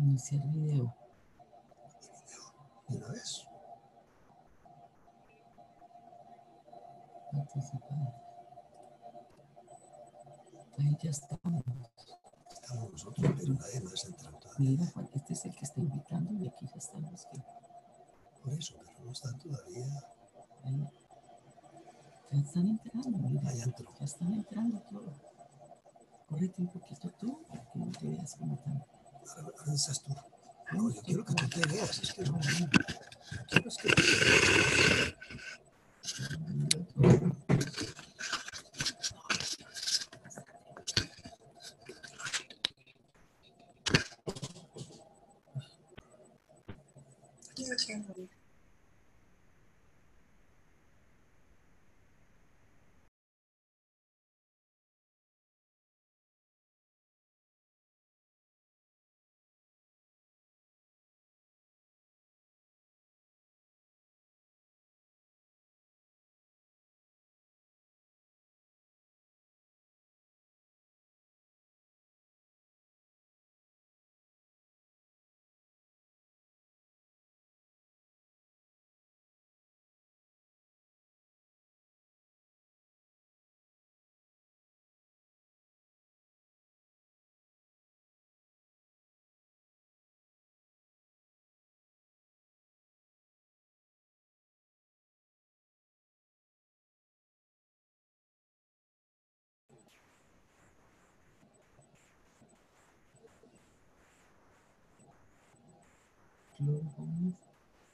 Iniciar video. ¿De una vez? Participar. Ahí ya estamos. Estamos nosotros, pero nadie más entra todavía. Mira, Juan, este es el que está invitando y aquí ya están los que... Por eso, pero no están todavía. Ahí. Ya están entrando, mira. Ahí entró. Ya están entrando todos. Córrete un poquito tú, para que no te veas como tan... Ahora estás tú. No, yo quiero que tú te veas. Es que no. Quiero es que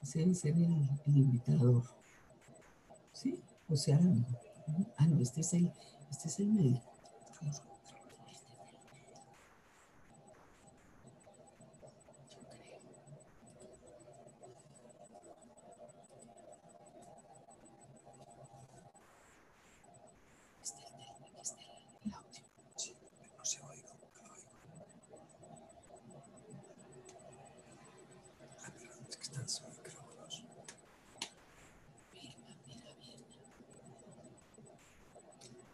Ese debe ser el invitador. ¿Sí? O sea, no, este es el médico. sí, no se oiga, no oigo. Ah, pero es que están sin micrófonos.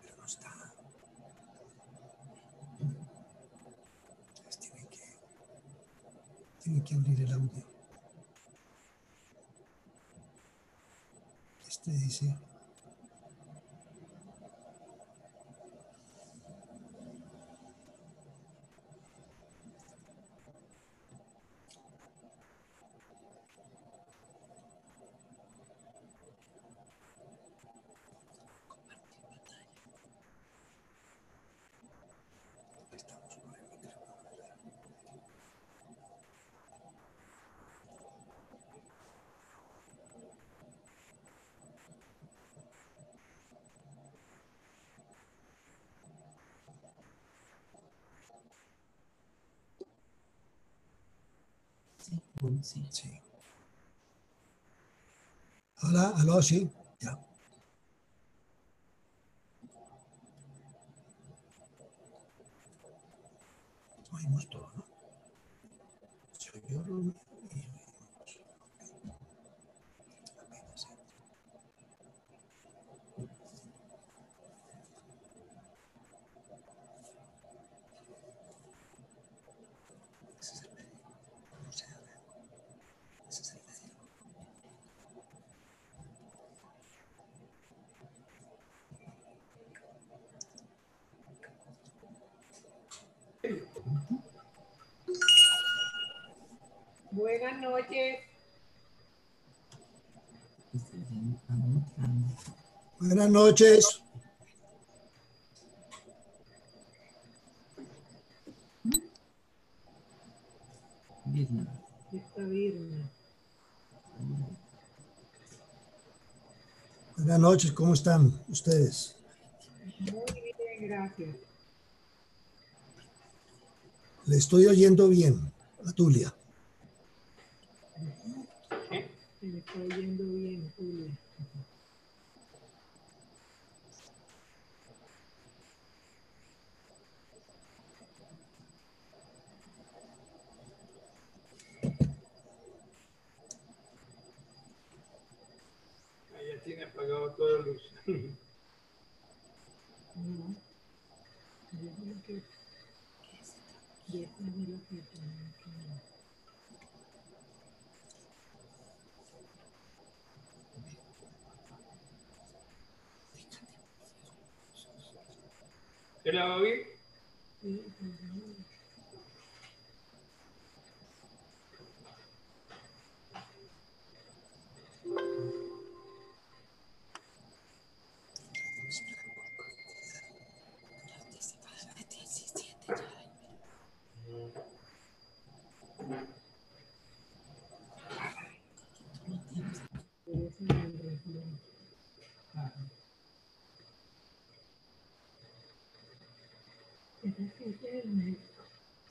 Pero no está. Entonces tienen que abrir el audio. Este dice... Estamos por el micrófono. Sí, sí. Sí. Hola, aló, sí. Ya. Oímos todo, ¿no? Se oyó lo mío y oímos. Apenas entra. Ese es el médico. No sé, a ver. Ese es el médico. Buenas noches. Buenas noches. Virna. Está Virna. Buenas noches, ¿cómo están ustedes? Muy bien, gracias. Le estoy oyendo bien, a Tulia. Se me está oyendo bien, Julia. Ya tiene apagado toda la luz. No. Yo creo que... Ya está de lo que tenía que... ¿Se la va bien?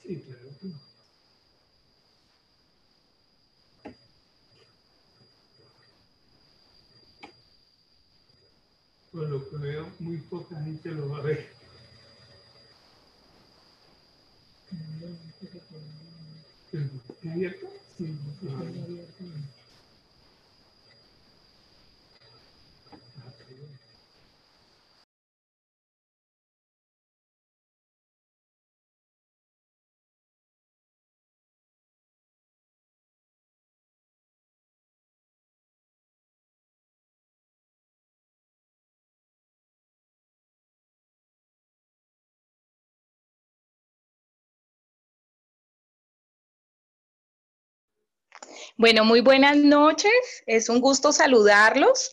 Sí, claro. Por lo que veo, muy poca gente lo va a ver. ¿Está abierto? Sí, está abierto. Bueno, muy buenas noches. Es un gusto saludarlos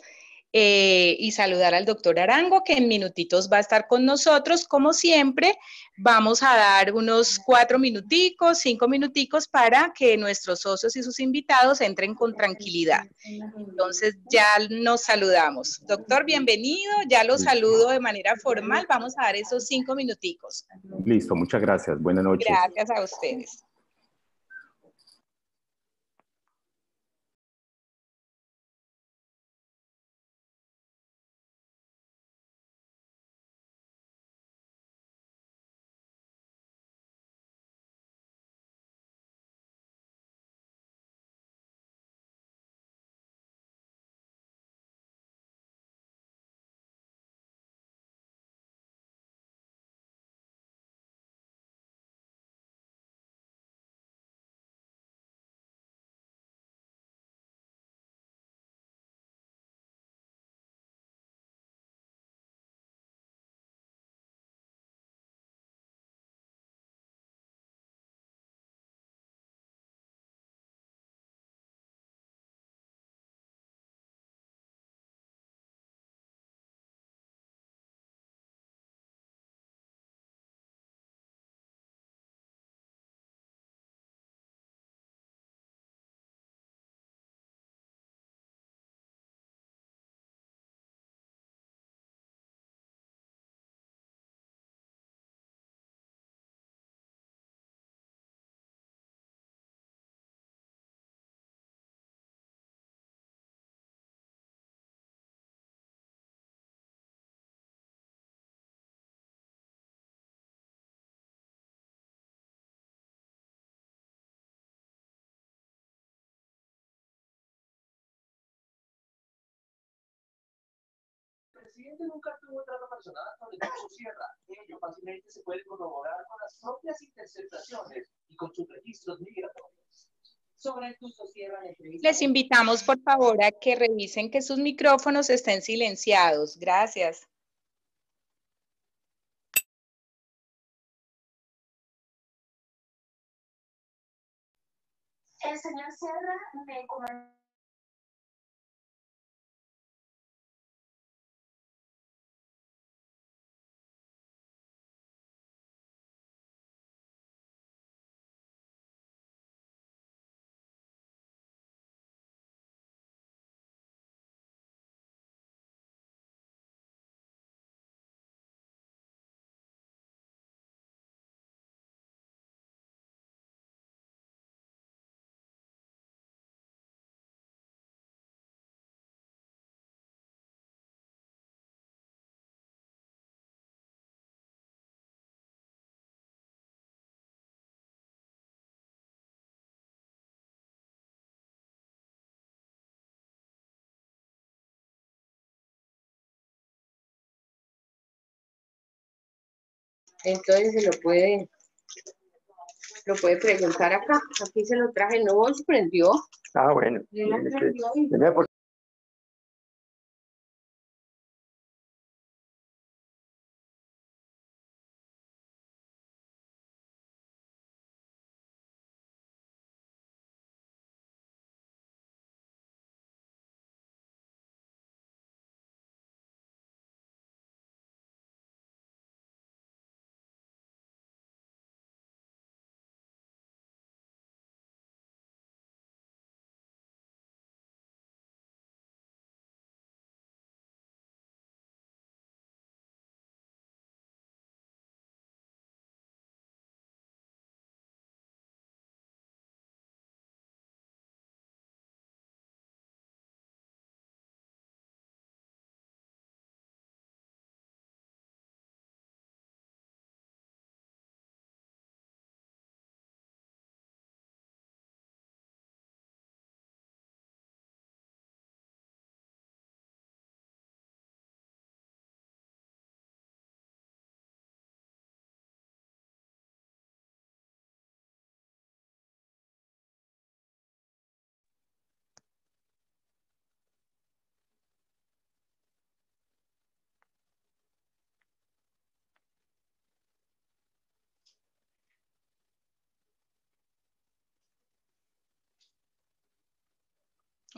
y saludar al doctor Arango, que en minutitos va a estar con nosotros. Como siempre, vamos a dar unos 4 minuticos, 5 minuticos para que nuestros socios y sus invitados entren con tranquilidad. Entonces ya nos saludamos. Doctor, bienvenido. Ya lo saludo de manera formal. Vamos a dar esos 5 minuticos. Listo, muchas gracias. Buenas noches. Gracias a ustedes. El presidente nunca tuvo un trato personal con el caso Sierra. Ello fácilmente se puede corroborar con las propias interceptaciones y con sus registros migratorios. Sobre el Tuzo Sierra, la entrevista... Les invitamos, por favor, a que revisen que sus micrófonos estén silenciados. Gracias. El señor Sierra me comentó entonces lo puede preguntar acá. Aquí se lo traje, no se prendió. Ah, bueno.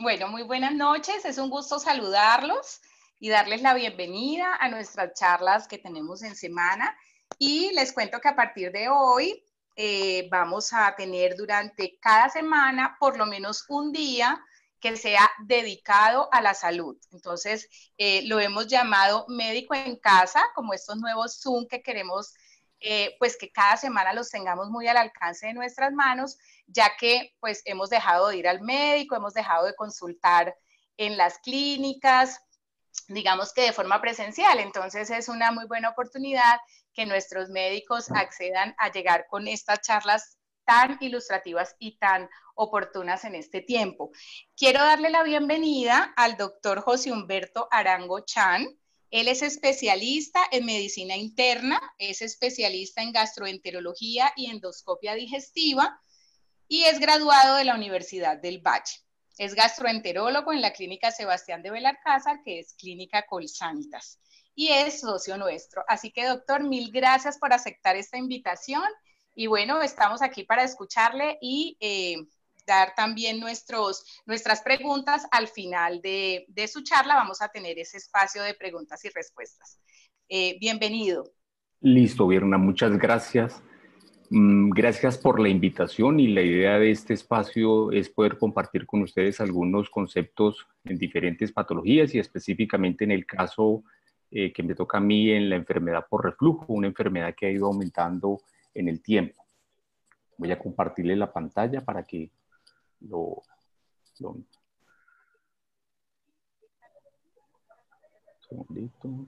Bueno, muy buenas noches. Es un gusto saludarlos y darles la bienvenida a nuestras charlas que tenemos en semana. Y les cuento que a partir de hoy vamos a tener durante cada semana por lo menos un día que sea dedicado a la salud. Entonces, lo hemos llamado Médico en Casa, como estos nuevos Zoom que queremos pues que cada semana los tengamos muy al alcance de nuestras manos, ya que pues hemos dejado de ir al médico, hemos dejado de consultar en las clínicas, digamos que de forma presencial. Entonces es una muy buena oportunidad que nuestros médicos accedan a llegar con estas charlas tan ilustrativas y tan oportunas en este tiempo. Quiero darle la bienvenida al doctor José Humberto Arango Chan. Él es especialista en medicina interna, es especialista en gastroenterología y endoscopia digestiva y es graduado de la Universidad del Valle. Es gastroenterólogo en la clínica Sebastián de Belalcázar, que es Clínica Colsanitas, y es socio nuestro. Así que, doctor, mil gracias por aceptar esta invitación. Y bueno, estamos aquí para escucharle y dar también nuestras preguntas al final de su charla. Vamos a tener ese espacio de preguntas y respuestas. Bienvenido. Listo, Virna, muchas gracias. Gracias por la invitación, y la idea de este espacio es poder compartir con ustedes algunos conceptos en diferentes patologías y específicamente en el caso que me toca a mí en la enfermedad por reflujo, una enfermedad que ha ido aumentando en el tiempo. Voy a compartirle la pantalla para que un segundito.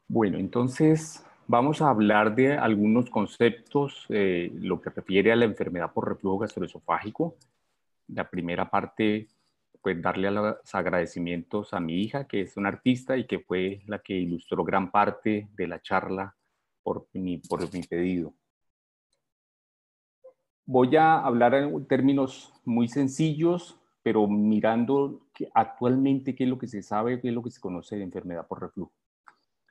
Bueno, entonces vamos a hablar de algunos conceptos, lo que refiere a la enfermedad por reflujo gastroesofágico. La primera parte, pues darle los agradecimientos a mi hija, que es una artista y que fue la que ilustró gran parte de la charla por mi pedido. Voy a hablar en términos muy sencillos, pero mirando actualmente qué es lo que se sabe, qué es lo que se conoce de enfermedad por reflujo.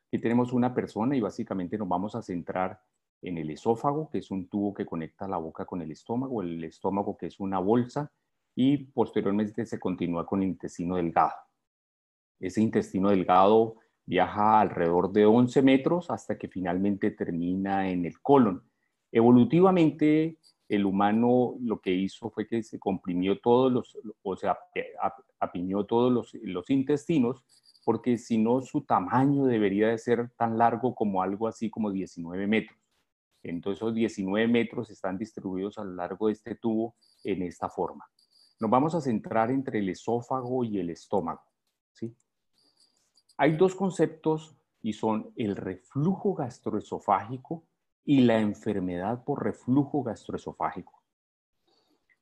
Aquí tenemos una persona y básicamente nos vamos a centrar en el esófago, que es un tubo que conecta la boca con el estómago, que es una bolsa, y posteriormente se continúa con el intestino delgado. Ese intestino delgado viaja alrededor de 11 metros hasta que finalmente termina en el colon. Evolutivamente, el humano lo que hizo fue que se comprimió apiñó todos los intestinos, porque si no, su tamaño debería de ser tan largo como algo así como 19 metros. Entonces, esos 19 metros están distribuidos a lo largo de este tubo en esta forma. Nos vamos a centrar entre el esófago y el estómago, ¿sí? Hay dos conceptos y son el reflujo gastroesofágico y la enfermedad por reflujo gastroesofágico.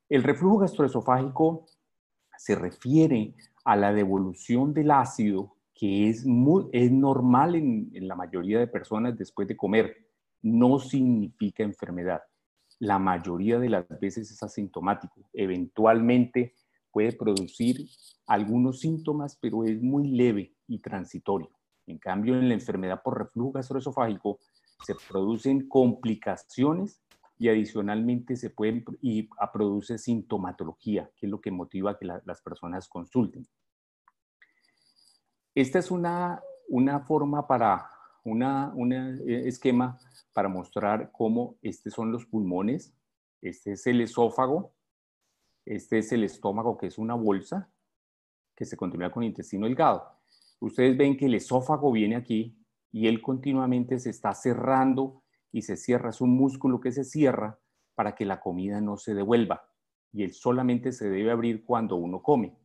El reflujo gastroesofágico se refiere a la devolución del ácido que es normal en la mayoría de personas después de comer. No significa enfermedad. La mayoría de las veces es asintomático. Eventualmente puede producir algunos síntomas, pero es muy leve y transitorio. En cambio, en la enfermedad por reflujo gastroesofágico se producen complicaciones y adicionalmente se produce sintomatología, que es lo que motiva a que las personas consulten. Esta es una forma para un esquema para mostrar cómo estos son los pulmones, este es el esófago, este es el estómago, que es una bolsa que se continúa con el intestino delgado. Ustedes ven que el esófago viene aquí y él continuamente se está cerrando y se cierra. Es un músculo que se cierra para que la comida no se devuelva, y él solamente se debe abrir cuando uno come.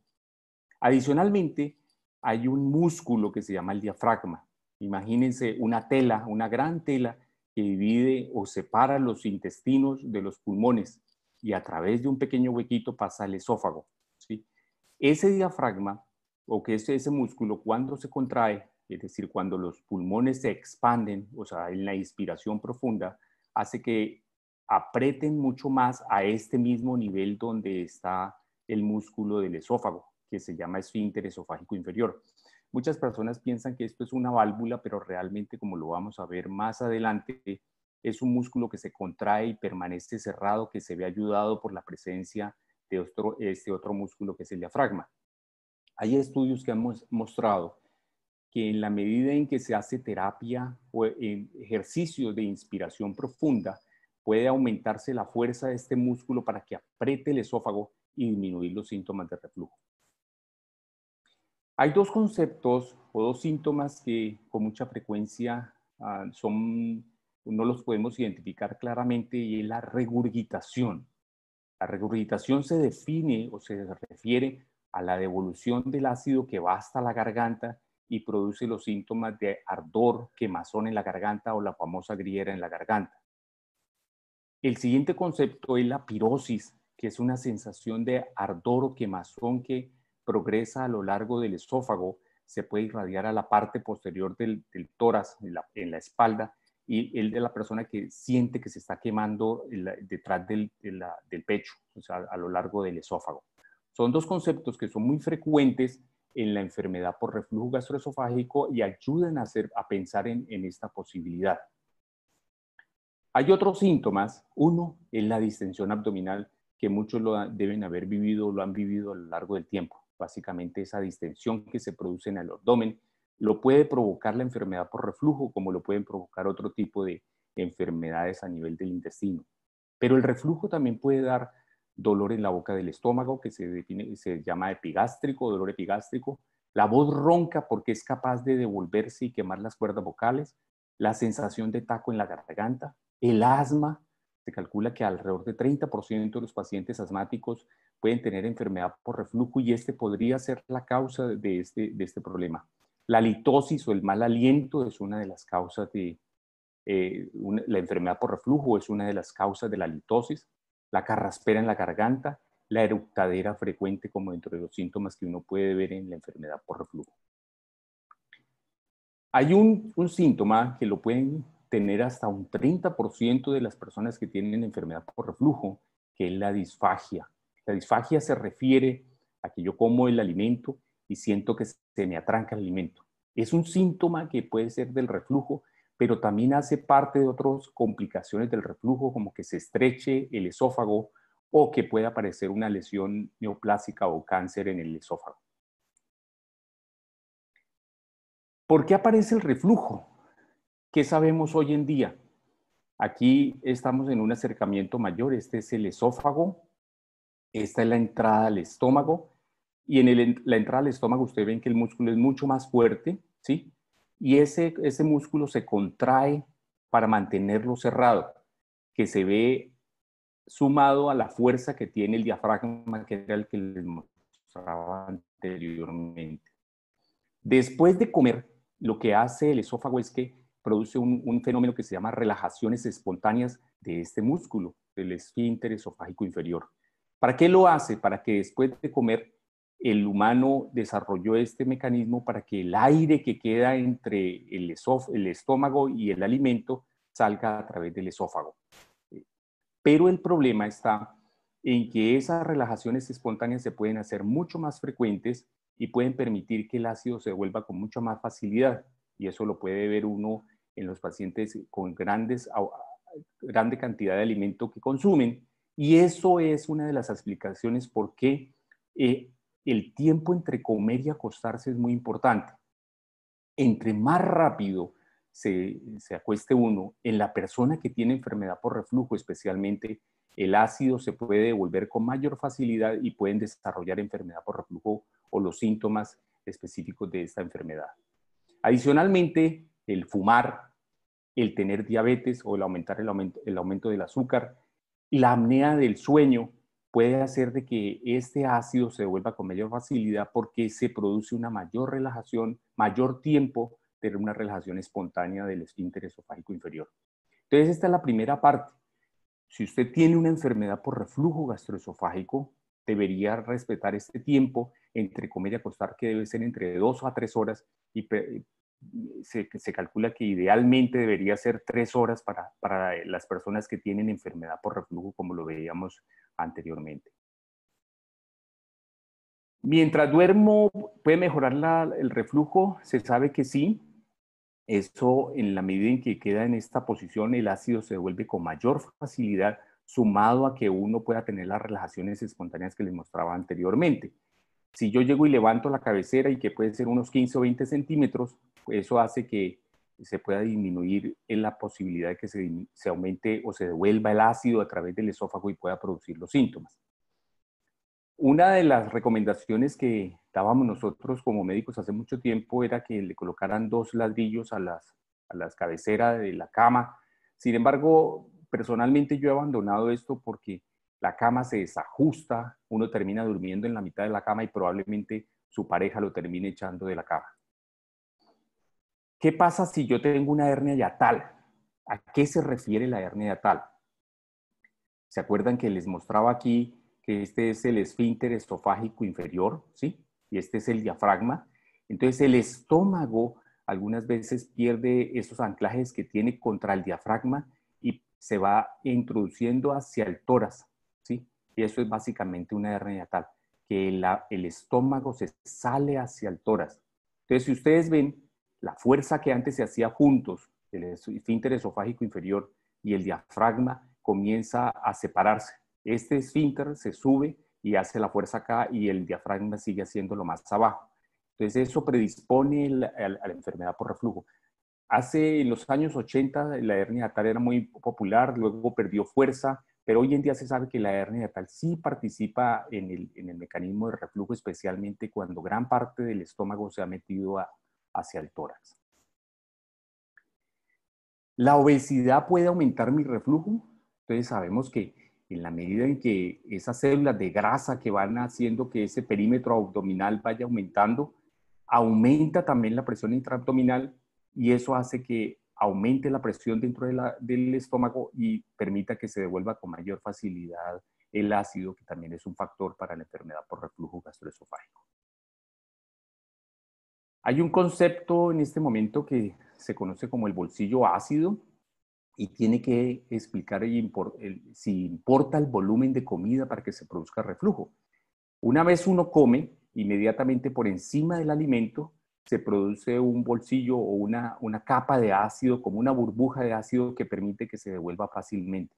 Adicionalmente, hay un músculo que se llama el diafragma. Imagínense una tela, una gran tela que divide o separa los intestinos de los pulmones, y a través de un pequeño huequito pasa el esófago, ¿sí? Ese diafragma, o que es ese músculo, cuando se contrae, es decir, cuando los pulmones se expanden, o sea, en la inspiración profunda, hace que aprieten mucho más a este mismo nivel donde está el músculo del esófago, que se llama esfínter esofágico inferior. Muchas personas piensan que esto es una válvula, pero realmente, como lo vamos a ver más adelante, es un músculo que se contrae y permanece cerrado, que se ve ayudado por la presencia de este otro músculo que es el diafragma. Hay estudios que han mostrado que en la medida en que se hace terapia o ejercicio de inspiración profunda, puede aumentarse la fuerza de este músculo para que apriete el esófago y disminuir los síntomas de reflujo. Hay dos conceptos o dos síntomas que con mucha frecuencia no los podemos identificar claramente, y es la regurgitación. La regurgitación se define o se refiere a la devolución del ácido que va hasta la garganta y produce los síntomas de ardor, quemazón en la garganta o la famosa griera en la garganta. El siguiente concepto es la pirosis, que es una sensación de ardor o quemazón que progresa a lo largo del esófago, se puede irradiar a la parte posterior del tórax, en la espalda, y el de la persona que siente que se está quemando detrás del pecho, o sea, a lo largo del esófago. Son dos conceptos que son muy frecuentes en la enfermedad por reflujo gastroesofágico y ayudan a pensar en esta posibilidad. Hay otros síntomas. Uno es la distensión abdominal, que muchos deben haber vivido o lo han vivido a lo largo del tiempo. Básicamente esa distensión que se produce en el abdomen lo puede provocar la enfermedad por reflujo, como lo pueden provocar otro tipo de enfermedades a nivel del intestino. Pero el reflujo también puede dar dolor en la boca del estómago, que se llama epigástrico, dolor epigástrico, la voz ronca porque es capaz de devolverse y quemar las cuerdas vocales, la sensación de taco en la garganta, el asma. Se calcula que alrededor de 30% de los pacientes asmáticos pueden tener enfermedad por reflujo, y este podría ser la causa de este problema. La litosis o el mal aliento es una de las causas de la enfermedad por reflujo, es una de las causas de la litosis. La carraspera en la garganta, la eructadera frecuente como dentro de los síntomas que uno puede ver en la enfermedad por reflujo. Hay un síntoma que lo pueden tener hasta un 30% de las personas que tienen enfermedad por reflujo, que es la disfagia. La disfagia se refiere a que yo como el alimento y siento que se me atranca el alimento. Es un síntoma que puede ser del reflujo, pero también hace parte de otras complicaciones del reflujo, como que se estreche el esófago o que pueda aparecer una lesión neoplásica o cáncer en el esófago. ¿Por qué aparece el reflujo? ¿Qué sabemos hoy en día? Aquí estamos en un acercamiento mayor. Este es el esófago, esta es la entrada al estómago, y en la entrada al estómago ustedes ven que el músculo es mucho más fuerte, ¿sí? Y ese músculo se contrae para mantenerlo cerrado, que se ve sumado a la fuerza que tiene el diafragma, que era el que les mostraba anteriormente. Después de comer, lo que hace el esófago es que produce un fenómeno que se llama relajaciones espontáneas de este músculo, del esfínter esofágico inferior. ¿Para qué lo hace? Para que después de comer, el humano desarrolló este mecanismo para que el aire que queda entre el estómago y el alimento salga a través del esófago. Pero el problema está en que esas relajaciones espontáneas se pueden hacer mucho más frecuentes y pueden permitir que el ácido se devuelva con mucha más facilidad. Y eso lo puede ver uno en los pacientes con grande cantidad de alimento que consumen. Y eso es una de las explicaciones por qué el tiempo entre comer y acostarse es muy importante. Entre más rápido se acueste uno, en la persona que tiene enfermedad por reflujo especialmente, el ácido se puede devolver con mayor facilidad y pueden desarrollar enfermedad por reflujo o los síntomas específicos de esta enfermedad. Adicionalmente, el fumar, el tener diabetes o el aumento del azúcar, la apnea del sueño puede hacer de que este ácido se devuelva con mayor facilidad porque se produce una mayor relajación, mayor tiempo de una relajación espontánea del esfínter esofágico inferior. Entonces, esta es la primera parte. Si usted tiene una enfermedad por reflujo gastroesofágico, debería respetar este tiempo entre comer y acostar, que debe ser entre 2 a 3 horas, y se calcula que idealmente debería ser 3 horas para las personas que tienen enfermedad por reflujo, como lo veíamos anteriormente. Mientras duermo, ¿puede mejorar el reflujo? Se sabe que sí. Eso, en la medida en que queda en esta posición, el ácido se devuelve con mayor facilidad, sumado a que uno pueda tener las relajaciones espontáneas que les mostraba anteriormente. Si yo llego y levanto la cabecera, y que puede ser unos 15 o 20 centímetros, pues eso hace que se pueda disminuir en la posibilidad de que se aumente o se devuelva el ácido a través del esófago y pueda producir los síntomas. Una de las recomendaciones que dábamos nosotros como médicos hace mucho tiempo era que le colocaran 2 ladrillos a las cabeceras de la cama. Sin embargo, personalmente yo he abandonado esto porque la cama se desajusta, uno termina durmiendo en la mitad de la cama y probablemente su pareja lo termine echando de la cama. ¿Qué pasa si yo tengo una hernia hiatal? ¿A qué se refiere la hernia hiatal? ¿Se acuerdan que les mostraba aquí que este es el esfínter esofágico inferior, ¿sí? Y este es el diafragma. Entonces el estómago algunas veces pierde esos anclajes que tiene contra el diafragma y se va introduciendo hacia el tórax, ¿sí? Y eso es básicamente una hernia hiatal, que el estómago se sale hacia el tórax. Entonces, si ustedes ven, la fuerza que antes se hacía juntos, el esfínter esofágico inferior y el diafragma, comienza a separarse. Este esfínter se sube y hace la fuerza acá y el diafragma sigue haciéndolo más abajo. Entonces eso predispone a la enfermedad por reflujo. Hace en los años 80 la hernia hiatal era muy popular, luego perdió fuerza, pero hoy en día se sabe que la hernia hiatal sí participa en el mecanismo de reflujo, especialmente cuando gran parte del estómago se ha metido hacia el tórax. ¿La obesidad puede aumentar mi reflujo? Entonces sabemos que en la medida en que esas células de grasa que van haciendo que ese perímetro abdominal vaya aumentando, aumenta también la presión intraabdominal y eso hace que aumente la presión dentro del estómago y permita que se devuelva con mayor facilidad el ácido, que también es un factor para la enfermedad por reflujo gastroesofágico. Hay un concepto en este momento que se conoce como el bolsillo ácido y tiene que explicar si importa el volumen de comida para que se produzca reflujo. Una vez uno come, inmediatamente por encima del alimento se produce un bolsillo o una capa de ácido, como una burbuja de ácido que permite que se devuelva fácilmente.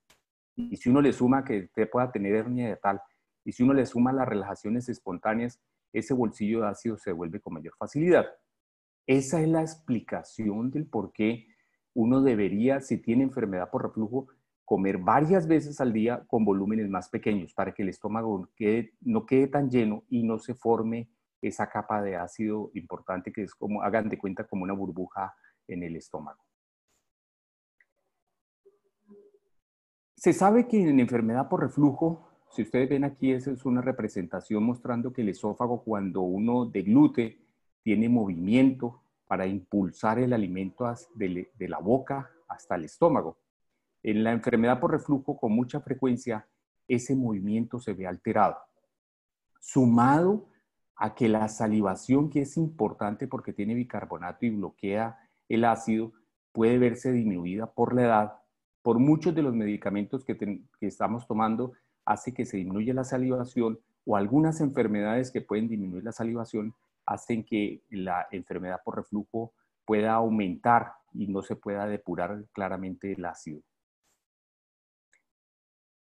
Y si uno le suma que usted pueda tener hernia hiatal, y si uno le suma las relajaciones espontáneas, ese bolsillo de ácido se devuelve con mayor facilidad. Esa es la explicación del por qué uno debería, si tiene enfermedad por reflujo, comer varias veces al día con volúmenes más pequeños para que el estómago no quede tan lleno y no se forme esa capa de ácido importante que es como, hagan de cuenta, como una burbuja en el estómago. Se sabe que en enfermedad por reflujo, si ustedes ven aquí, esa es una representación mostrando que el esófago, cuando uno deglute, tiene movimiento para impulsar el alimento de la boca hasta el estómago. En la enfermedad por reflujo, con mucha frecuencia, ese movimiento se ve alterado. Sumado a que la salivación, que es importante porque tiene bicarbonato y bloquea el ácido, puede verse disminuida por la edad, por muchos de los medicamentos que estamos tomando, hace que se disminuya la salivación, o algunas enfermedades que pueden disminuir la salivación hacen que la enfermedad por reflujo pueda aumentar y no se pueda depurar claramente el ácido.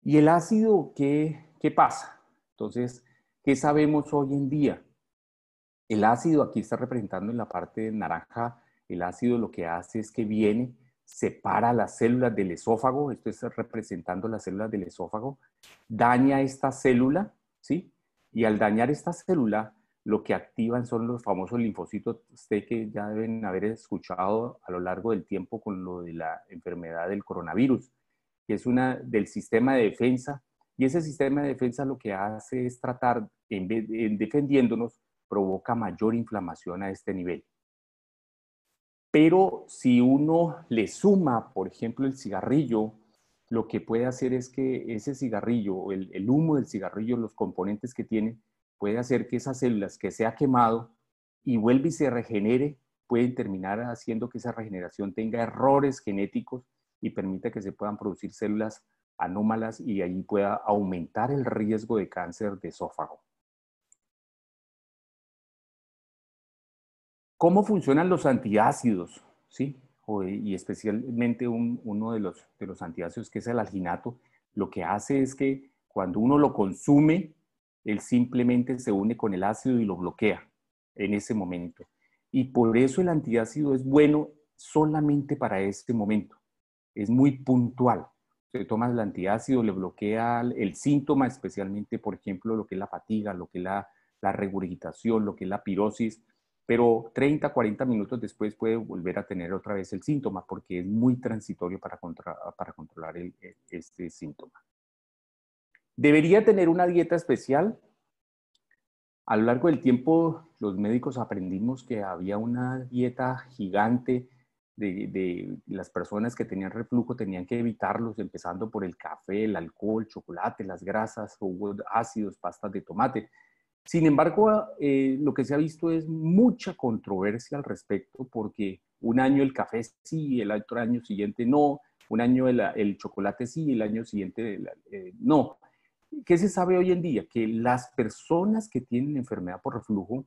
¿Y el ácido qué pasa? Entonces, ¿qué sabemos hoy en día? El ácido, aquí está representando en la parte naranja, el ácido lo que hace es que viene, separa las células del esófago, esto es representando las células del esófago, daña esta célula, ¿sí? Y al dañar esta célula, lo que activan son los famosos linfocitos T, que ya deben haber escuchado a lo largo del tiempo con lo de la enfermedad del coronavirus, que es una del sistema de defensa, y ese sistema de defensa lo que hace es tratar, en defendiéndonos, provoca mayor inflamación a este nivel. Pero si uno le suma, por ejemplo, el cigarrillo, lo que puede hacer es que ese cigarrillo, el humo del cigarrillo, los componentes que tiene, puede hacer que esas células que se ha quemado y vuelve y se regenere, pueden terminar haciendo que esa regeneración tenga errores genéticos y permita que se puedan producir células anómalas y ahí pueda aumentar el riesgo de cáncer de esófago. ¿Cómo funcionan los antiácidos? ¿Sí? Y especialmente uno de los antiácidos, que es el alginato, lo que hace es que cuando uno lo consume, él simplemente se une con el ácido y lo bloquea en ese momento. Y por eso el antiácido es bueno solamente para este momento. Es muy puntual. Se toma el antiácido, le bloquea el síntoma, especialmente, por ejemplo, lo que es la fatiga, lo que es la regurgitación, lo que es la pirosis, pero 30, 40 minutos después puede volver a tener otra vez el síntoma porque es muy transitorio para controlar este síntoma. ¿Debería tener una dieta especial? A lo largo del tiempo, los médicos aprendimos que había una dieta gigante de las personas que tenían reflujo, tenían que evitarlos, empezando por el café, el alcohol, chocolate, las grasas, jugos ácidos, pastas de tomate. Sin embargo, lo que se ha visto es mucha controversia al respecto, porque un año el café sí, el otro año siguiente no, un año el chocolate sí, el año siguiente no. ¿Qué se sabe hoy en día? Que las personas que tienen enfermedad por reflujo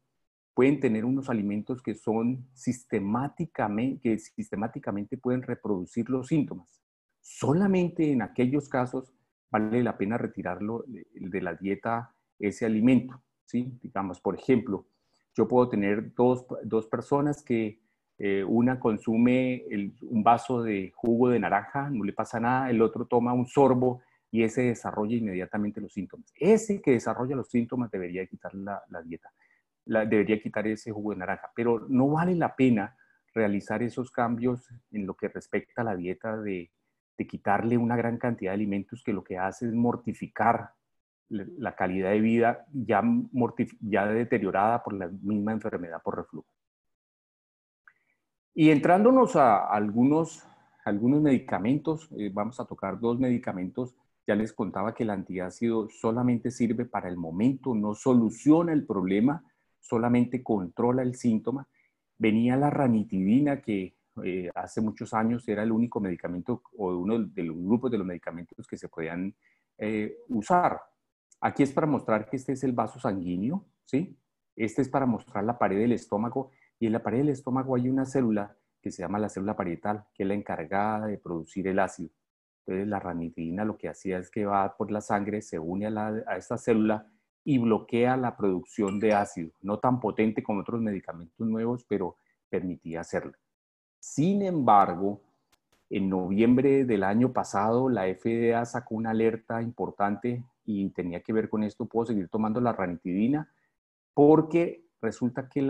pueden tener unos alimentos que son sistemáticamente pueden reproducir los síntomas. Solamente en aquellos casos vale la pena retirarlo de la dieta ese alimento, ¿sí? Digamos, por ejemplo, yo puedo tener dos personas que una consume un vaso de jugo de naranja, no le pasa nada, el otro toma un sorbo y ese desarrolla inmediatamente los síntomas. Ese que desarrolla los síntomas debería quitar la dieta. Debería quitar ese jugo de naranja, pero no vale la pena realizar esos cambios en lo que respecta a la dieta de quitarle una gran cantidad de alimentos que lo que hace es mortificar la calidad de vida ya deteriorada por la misma enfermedad por reflujo. Y entrándonos a algunos medicamentos, vamos a tocar dos medicamentos. Ya les contaba que el antiácido solamente sirve para el momento, no soluciona el problema, solamente controla el síntoma. Venía la ranitidina, que hace muchos años era el único medicamento o uno de los grupos de los medicamentos que se podían usar. Aquí es para mostrar que este es el vaso sanguíneo, ¿sí? Este es para mostrar la pared del estómago, y en la pared del estómago hay una célula que se llama la célula parietal, que es la encargada de producir el ácido. Entonces la ranitidina lo que hacía es que va por la sangre, se une a esta célula y bloquea la producción de ácido. No tan potente como otros medicamentos nuevos, pero permitía hacerlo. Sin embargo, en noviembre del año pasado, la FDA sacó una alerta importante y tenía que ver con esto. Puedo seguir tomando la ranitidina porque resulta que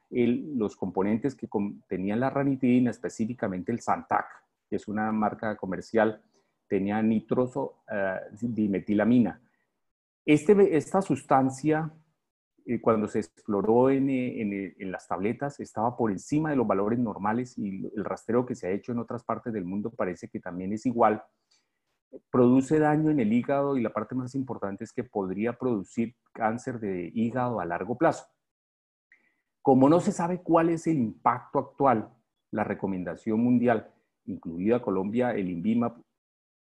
los componentes que contenían la ranitidina, específicamente el Zantac, que es una marca comercial, tenía nitroso dimetilamina. Esta sustancia, cuando se exploró en las tabletas, estaba por encima de los valores normales, y el rastreo que se ha hecho en otras partes del mundo parece que también es igual. Produce daño en el hígado, y la parte más importante es que podría producir cáncer de hígado a largo plazo. Como no se sabe cuál es el impacto actual, la recomendación mundial, incluida Colombia, el INVIMA,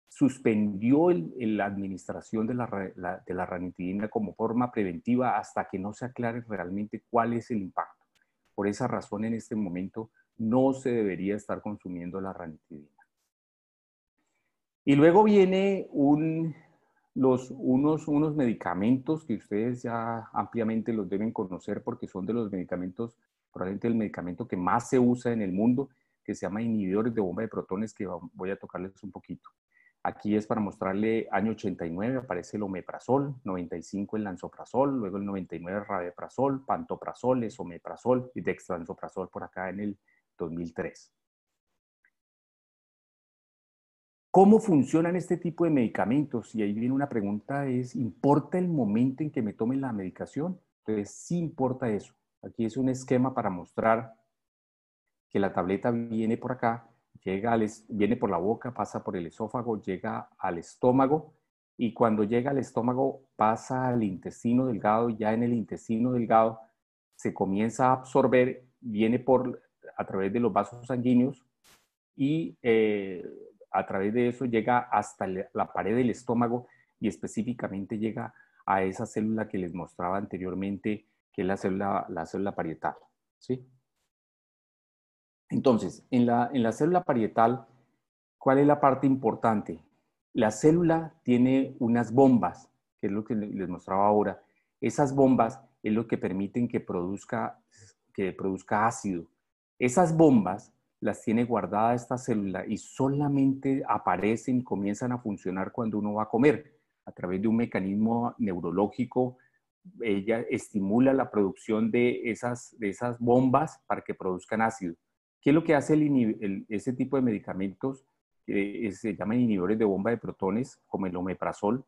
suspendió la administración de la ranitidina como forma preventiva hasta que no se aclare realmente cuál es el impacto. Por esa razón, en este momento, no se debería estar consumiendo la ranitidina. Y luego viene unos medicamentos que ustedes ya ampliamente los deben conocer, porque son de los medicamentos, probablemente el medicamento que más se usa en el mundo, que se llama inhibidores de bomba de protones, que voy a tocarles un poquito. Aquí es para mostrarle año 89, aparece el omeprazol, 95 el lansoprazol, luego el 99 el rabeprazol, pantoprazol, esomeprazol y dexlansoprazol por acá en el 2003. ¿Cómo funcionan este tipo de medicamentos? Y ahí viene una pregunta, ¿importa el momento en que me tome la medicación? Entonces, sí importa eso. Aquí es un esquema para mostrar que la tableta viene por acá, viene por la boca, pasa por el esófago, llega al estómago, y cuando llega al estómago pasa al intestino delgado, y ya en el intestino delgado se comienza a absorber, viene a través de los vasos sanguíneos, y a través de eso llega hasta la pared del estómago, y específicamente llega a esa célula que les mostraba anteriormente, que es la célula parietal, ¿sí? Entonces, en la célula parietal, ¿cuál es la parte importante? La célula tiene unas bombas, que es lo que les mostraba ahora. Esas bombas es lo que permiten que produzca ácido. Esas bombas las tiene guardada esta célula y solamente aparecen y comienzan a funcionar cuando uno va a comer. A través de un mecanismo neurológico, ella estimula la producción de esas bombas para que produzcan ácido. ¿Qué es lo que hace ese tipo de medicamentos? Se llaman inhibidores de bomba de protones, como el omeprazol.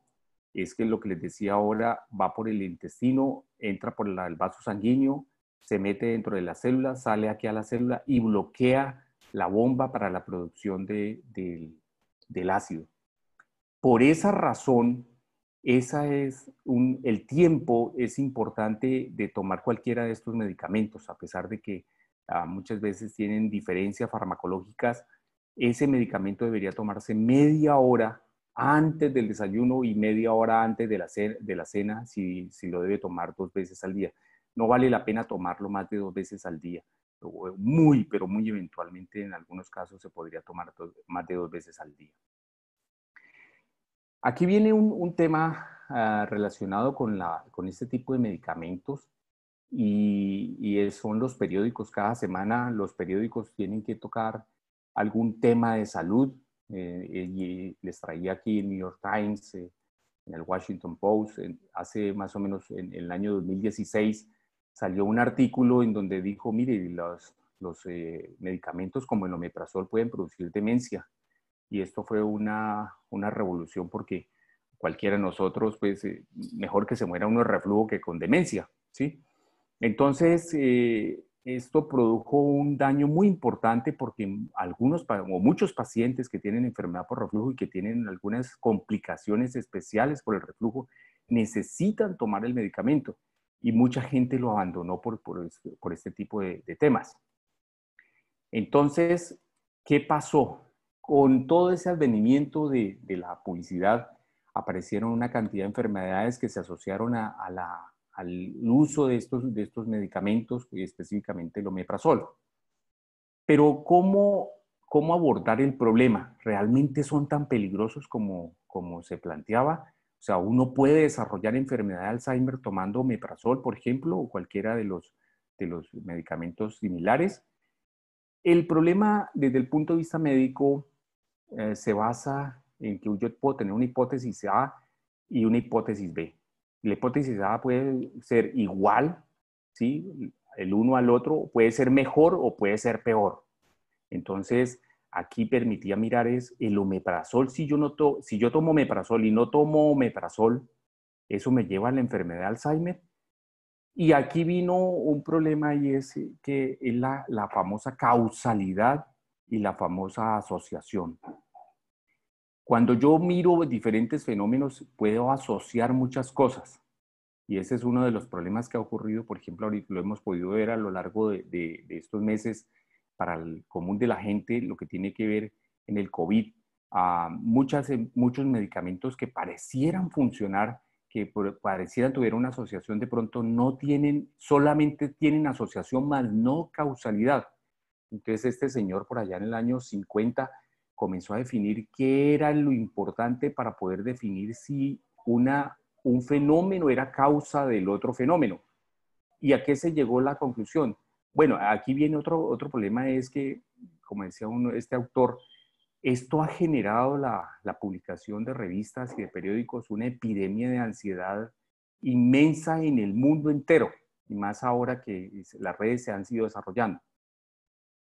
Es que lo que les decía ahora va por el intestino, entra por el vaso sanguíneo, se mete dentro de la célula, sale aquí a la célula y bloquea la bomba para la producción del ácido. Por esa razón, el tiempo es importante de tomar cualquiera de estos medicamentos, a pesar de que muchas veces tienen diferencias farmacológicas. Ese medicamento debería tomarse media hora antes del desayuno y media hora antes de la cena, si lo debe tomar 2 veces al día. No vale la pena tomarlo más de 2 veces al día. Pero muy eventualmente, en algunos casos, se podría tomar más de 2 veces al día. Aquí viene un tema relacionado con este tipo de medicamentos y son los periódicos. Cada semana los periódicos tienen que tocar algún tema de salud. Y les traía aquí el New York Times, en el Washington Post, hace más o menos en el año 2016, salió un artículo en donde dijo, mire, los medicamentos como el omeprazol pueden producir demencia. Y esto fue una revolución porque cualquiera de nosotros, pues, mejor que se muera uno de reflujo que con demencia, ¿sí? Entonces, esto produjo un daño muy importante porque muchos pacientes que tienen enfermedad por reflujo y que tienen algunas complicaciones especiales por el reflujo necesitan tomar el medicamento y mucha gente lo abandonó por este tipo de temas. Entonces, ¿qué pasó? Con todo ese advenimiento de la publicidad, aparecieron una cantidad de enfermedades que se asociaron al uso de estos medicamentos, específicamente el omeprazol. Pero ¿cómo abordar el problema? ¿Realmente son tan peligrosos como se planteaba? O sea, ¿uno puede desarrollar enfermedad de Alzheimer tomando omeprazol, por ejemplo, o cualquiera de los medicamentos similares? El problema, desde el punto de vista médico, se basa en que yo puedo tener una hipótesis A y una hipótesis B. La hipótesis A puede ser igual, ¿sí? El uno al otro, puede ser mejor o puede ser peor. Entonces, aquí permitía mirar el omeprazol. Si yo tomo omeprazol y no tomo omeprazol, ¿eso me lleva a la enfermedad de Alzheimer? Y aquí vino un problema y es que es la famosa causalidad y la famosa asociación. Cuando yo miro diferentes fenómenos, puedo asociar muchas cosas. Y ese es uno de los problemas que ha ocurrido, por ejemplo, ahorita lo hemos podido ver a lo largo de estos meses para el común de la gente, lo que tiene que ver en el COVID. Muchos medicamentos que parecieran funcionar, que parecieran tuviera una asociación, de pronto solamente tienen asociación, más no causalidad. Entonces este señor por allá en el año 50 comenzó a definir qué era lo importante para poder definir si un fenómeno era causa del otro fenómeno. ¿Y a qué se llegó la conclusión? Bueno, aquí viene otro problema, es que, como decía este autor, esto ha generado la publicación de revistas y de periódicos, una epidemia de ansiedad inmensa en el mundo entero, y más ahora que las redes se han ido desarrollando.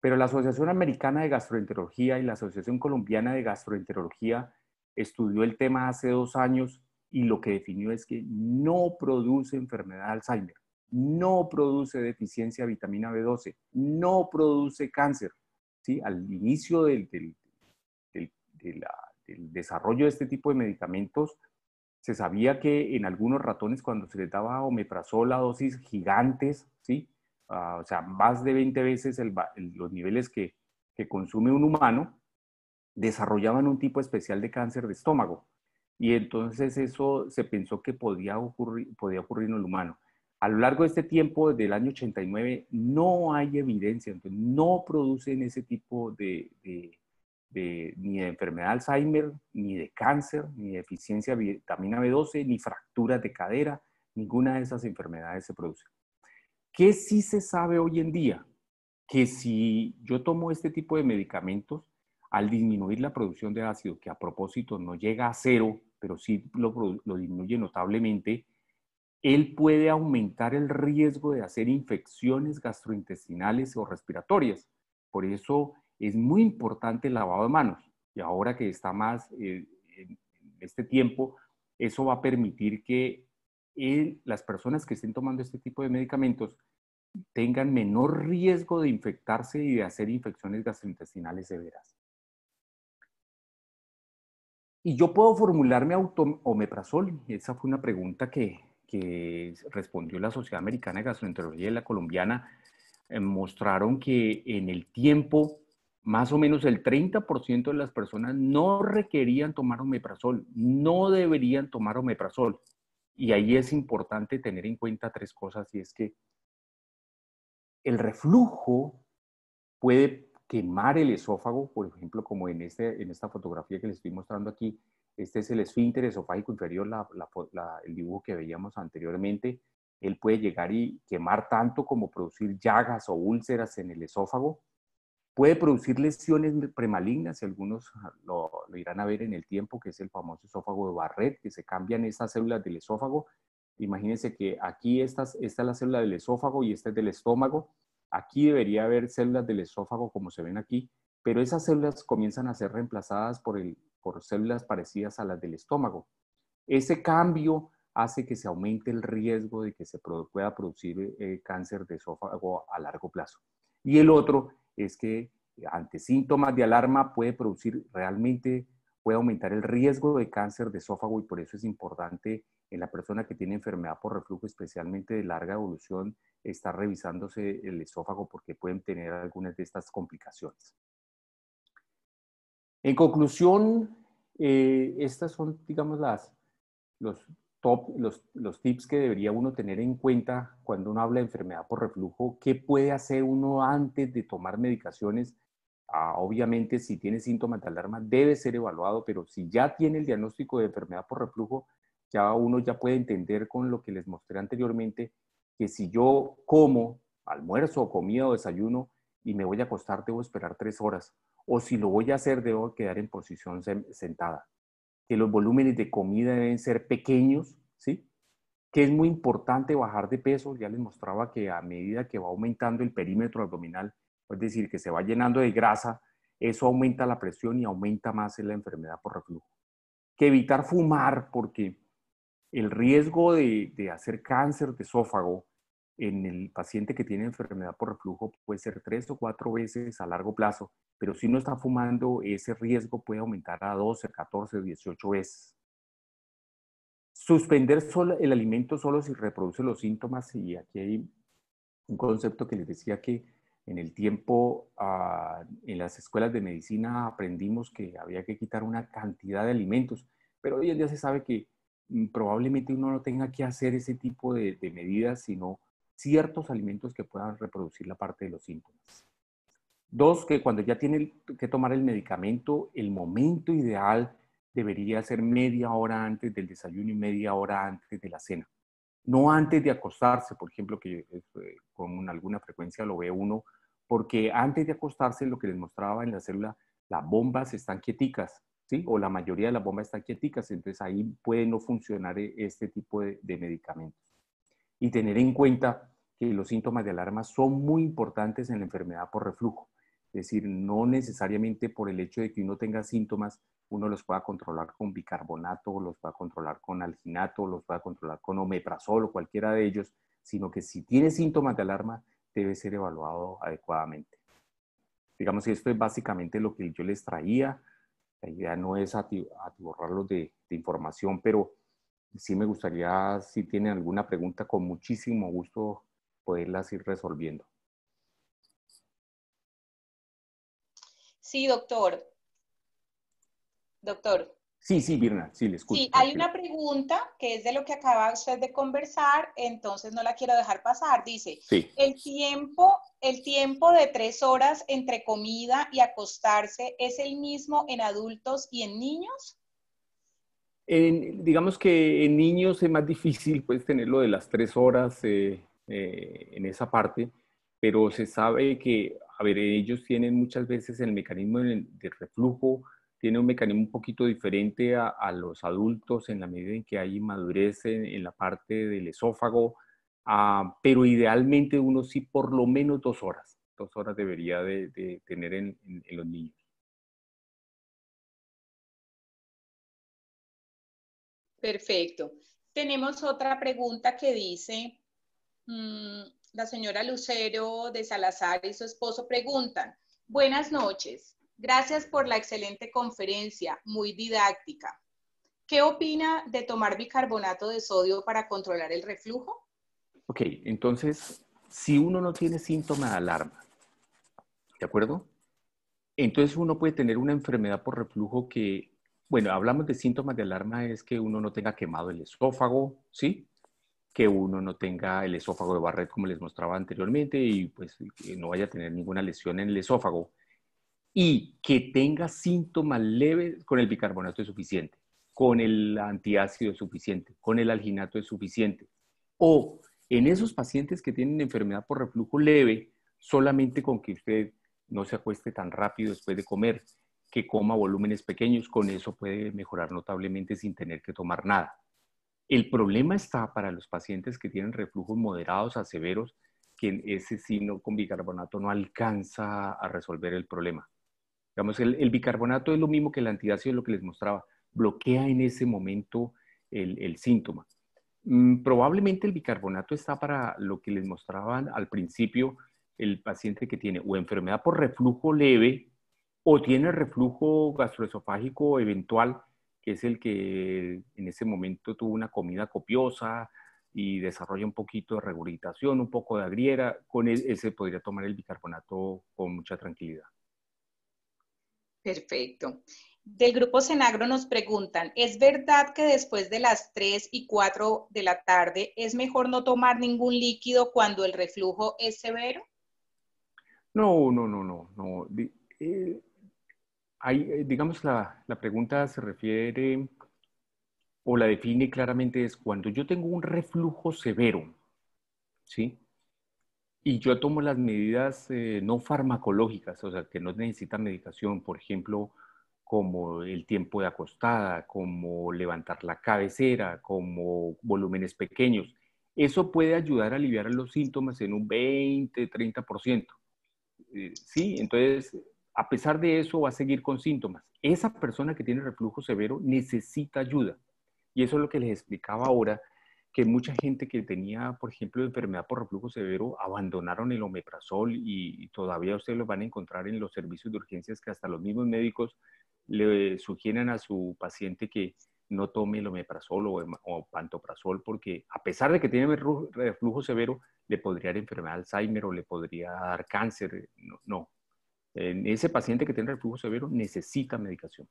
Pero la Asociación Americana de Gastroenterología y la Asociación Colombiana de Gastroenterología estudió el tema hace 2 años y lo que definió es que no produce enfermedad de Alzheimer, no produce deficiencia de vitamina B12, no produce cáncer. ¿Sí? Al inicio del desarrollo de este tipo de medicamentos, se sabía que en algunos ratones, cuando se les daba omeprazol a dosis gigantes, ¿sí? O sea, más de 20 veces los niveles que consume un humano, desarrollaban un tipo especial de cáncer de estómago. Y entonces eso se pensó que podía ocurrir en el humano. A lo largo de este tiempo, desde el año 89, no hay evidencia, entonces no producen ese tipo ni de enfermedad de Alzheimer, ni de cáncer, ni de deficiencia de vitamina B12, ni fracturas de cadera, ninguna de esas enfermedades se produce. ¿Qué sí se sabe hoy en día? Que si yo tomo este tipo de medicamentos, al disminuir la producción de ácido, que a propósito no llega a cero, pero sí lo disminuye notablemente, él puede aumentar el riesgo de hacer infecciones gastrointestinales o respiratorias. Por eso es muy importante el lavado de manos. Y ahora que está más en este tiempo, eso va a permitir que las personas que estén tomando este tipo de medicamentos tengan menor riesgo de infectarse y de hacer infecciones gastrointestinales severas. Y yo puedo formularme omeprazol. Esa fue una pregunta que respondió la Sociedad Americana de Gastroenterología y la colombiana. Mostraron que en el tiempo, más o menos el 30% de las personas no requerían tomar omeprazol, no deberían tomar omeprazol. Y ahí es importante tener en cuenta tres cosas, y es que el reflujo puede quemar el esófago, por ejemplo, como en esta fotografía que les estoy mostrando aquí. Este es el esfínter esofágico inferior, el dibujo que veíamos anteriormente. Él puede llegar y quemar tanto como producir llagas o úlceras en el esófago. Puede producir lesiones premalignas, y algunos lo irán a ver en el tiempo, que es el famoso esófago de Barrett, que se cambian estas células del esófago. Imagínense que aquí esta es la célula del esófago y esta es del estómago. Aquí debería haber células del esófago como se ven aquí, pero esas células comienzan a ser reemplazadas por células parecidas a las del estómago. Ese cambio hace que se aumente el riesgo de que se pueda producir cáncer de esófago a largo plazo. Y el otro es que ante síntomas de alarma puede aumentar el riesgo de cáncer de esófago, y por eso es importante en la persona que tiene enfermedad por reflujo, especialmente de larga evolución, estar revisándose el esófago porque pueden tener algunas de estas complicaciones. En conclusión, estas son, digamos, los tips que debería uno tener en cuenta cuando uno habla de enfermedad por reflujo. ¿Qué puede hacer uno antes de tomar medicaciones? Obviamente, si tiene síntomas de alarma, debe ser evaluado, pero si ya tiene el diagnóstico de enfermedad por reflujo, uno ya puede entender con lo que les mostré anteriormente, que si yo como, almuerzo, comida o desayuno y me voy a acostar, debo esperar 3 horas. O si lo voy a hacer, debo quedar en posición sentada. Que los volúmenes de comida deben ser pequeños, ¿sí? Que es muy importante bajar de peso. Ya les mostraba que a medida que va aumentando el perímetro abdominal, es decir, que se va llenando de grasa, eso aumenta la presión y aumenta más la enfermedad por reflujo. Que evitar fumar, porque el riesgo de hacer cáncer de esófago en el paciente que tiene enfermedad por reflujo puede ser 3 o 4 veces a largo plazo, pero si no está fumando, ese riesgo puede aumentar a 12, 14, 18 veces. Suspender el alimento solo si reproduce los síntomas, y aquí hay un concepto que les decía que en el tiempo en las escuelas de medicina aprendimos que había que quitar una cantidad de alimentos, pero hoy en día se sabe que probablemente uno no tenga que hacer ese tipo de medidas, sino ciertos alimentos que puedan reproducir la parte de los síntomas. 2, que cuando ya tiene que tomar el medicamento, el momento ideal debería ser media hora antes del desayuno y media hora antes de la cena. No antes de acostarse, por ejemplo, que con alguna frecuencia lo ve uno, porque antes de acostarse, lo que les mostraba en la célula, las bombas están quieticas, ¿sí? O la mayoría de las bombas están quieticas, entonces ahí puede no funcionar este tipo de medicamentos. Y tener en cuenta que los síntomas de alarma son muy importantes en la enfermedad por reflujo. Es decir, no necesariamente por el hecho de que uno tenga síntomas, uno los pueda controlar con bicarbonato, los pueda controlar con alginato, los pueda controlar con omeprazol o cualquiera de ellos, sino que si tiene síntomas de alarma, debe ser evaluado adecuadamente. Digamos que esto es básicamente lo que yo les traía. La idea no es atiborrarlos de información, pero sí me gustaría, si tienen alguna pregunta, con muchísimo gusto poderlas ir resolviendo. Sí, doctor. Doctor. Sí, sí, Birna, sí, le escucho. Sí, hay una pregunta que es de lo que acaba usted de conversar, entonces no la quiero dejar pasar. Dice, Sí. el tiempo de 3 horas entre comida y acostarse es el mismo en adultos y en niños. Digamos que en niños es más difícil pues, tener lo de las 3 horas en esa parte, pero se sabe que, a ver, ellos tienen muchas veces el mecanismo de reflujo, tiene un mecanismo un poquito diferente a los adultos en la medida en que hay inmadurez en la parte del esófago, pero idealmente uno sí por lo menos 2 horas. 2 horas debería de tener en los niños. Perfecto. Tenemos otra pregunta que dice, la señora Lucero de Salazar y su esposo preguntan, buenas noches, gracias por la excelente conferencia, muy didáctica. ¿Qué opina de tomar bicarbonato de sodio para controlar el reflujo? Ok, entonces, si uno no tiene síntoma de alarma, ¿de acuerdo? Entonces uno puede tener una enfermedad por reflujo que, bueno, hablamos de síntomas de alarma, es que uno no tenga quemado el esófago, ¿sí? Que uno no tenga el esófago de Barrett como les mostraba anteriormente y pues que no vaya a tener ninguna lesión en el esófago y que tenga síntomas leves, con el bicarbonato es suficiente, con el antiácido es suficiente, con el alginato es suficiente. O en esos pacientes que tienen enfermedad por reflujo leve, solamente con que usted no se acueste tan rápido después de comer, que coma volúmenes pequeños, con eso puede mejorar notablemente sin tener que tomar nada. El problema está para los pacientes que tienen reflujos moderados a severos, que ese sí con bicarbonato no alcanza a resolver el problema. Digamos, el bicarbonato es lo mismo que el antiácido, lo que les mostraba, bloquea en ese momento el síntoma. Probablemente el bicarbonato está para lo que les mostraban al principio, el paciente que tiene o enfermedad por reflujo leve o tiene reflujo gastroesofágico eventual, que es el que en ese momento tuvo una comida copiosa y desarrolla un poquito de regurgitación, un poco de agriera, con ese podría tomar el bicarbonato con mucha tranquilidad. Perfecto. Del grupo Senagro nos preguntan, ¿es verdad que después de las 3 y 4 de la tarde es mejor no tomar ningún líquido cuando el reflujo es severo? No. Digamos, la pregunta se refiere o la define claramente es cuando yo tengo un reflujo severo, ¿sí? Y yo tomo las medidas no farmacológicas, o sea, que no necesitan medicación, por ejemplo, como el tiempo de acostada, como levantar la cabecera, como volúmenes pequeños. Eso puede ayudar a aliviar los síntomas en un 20-30%. Sí, entonces, a pesar de eso, va a seguir con síntomas. Esa persona que tiene reflujo severo necesita ayuda. Y eso es lo que les explicaba ahora, que mucha gente que tenía, por ejemplo, enfermedad por reflujo severo, abandonaron el omeprazol y todavía ustedes lo van a encontrar en los servicios de urgencias que hasta los mismos médicos le sugieren a su paciente que no tome el omeprazol o pantoprazol porque a pesar de que tiene reflujo severo, le podría dar enfermedad de Alzheimer o le podría dar cáncer. No. Ese paciente que tiene reflujo severo necesita medicación.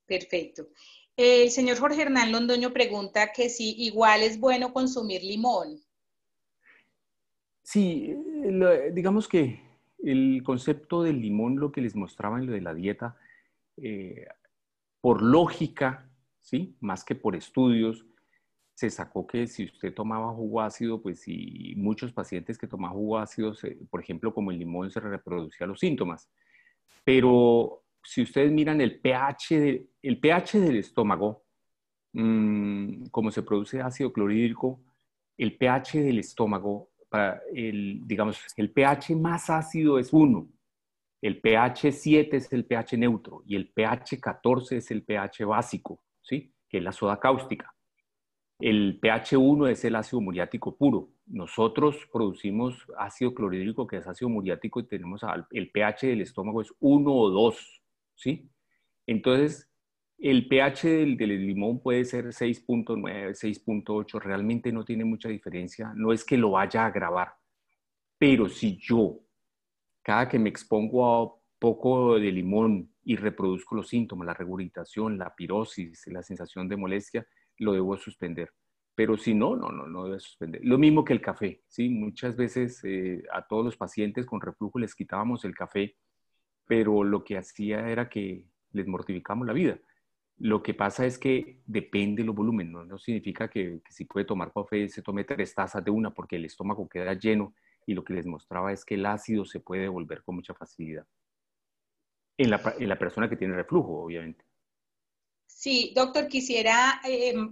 Perfecto. El señor Jorge Hernán Londoño pregunta que si igual es bueno consumir limón. Sí, digamos que el concepto del limón, lo que les mostraba en lo de la dieta, por lógica, ¿sí? Más que por estudios, se sacó que si usted tomaba jugo ácido, pues si muchos pacientes que tomaban jugo ácido, por ejemplo, como el limón, se reproducían los síntomas. Pero si ustedes miran el pH del estómago, como se produce ácido clorhídrico, el pH del estómago, digamos, el pH más ácido es 1, el pH 7 es el pH neutro y el pH 14 es el pH básico, ¿sí? Que es la soda cáustica. El pH 1 es el ácido muriático puro. Nosotros producimos ácido clorhídrico, que es ácido muriático, y tenemos el pH del estómago es 1 o 2, ¿sí? Entonces, el pH del limón puede ser 6.9, 6.8, realmente no tiene mucha diferencia. No es que lo vaya a agravar, pero si yo, cada que me expongo a poco de limón y reproduzco los síntomas, la regurgitación, la pirosis, la sensación de molestia, lo debo suspender. Pero si no, no debo suspender. Lo mismo que el café, ¿sí? Muchas veces a todos los pacientes con reflujo les quitábamos el café, pero lo que hacía era que les mortificamos la vida. Lo que pasa es que depende del volumen, no significa que si puede tomar café se tome 3 tazas de una porque el estómago queda lleno, y lo que les mostraba es que el ácido se puede devolver con mucha facilidad. En la persona que tiene reflujo, obviamente. Sí, doctor, quisiera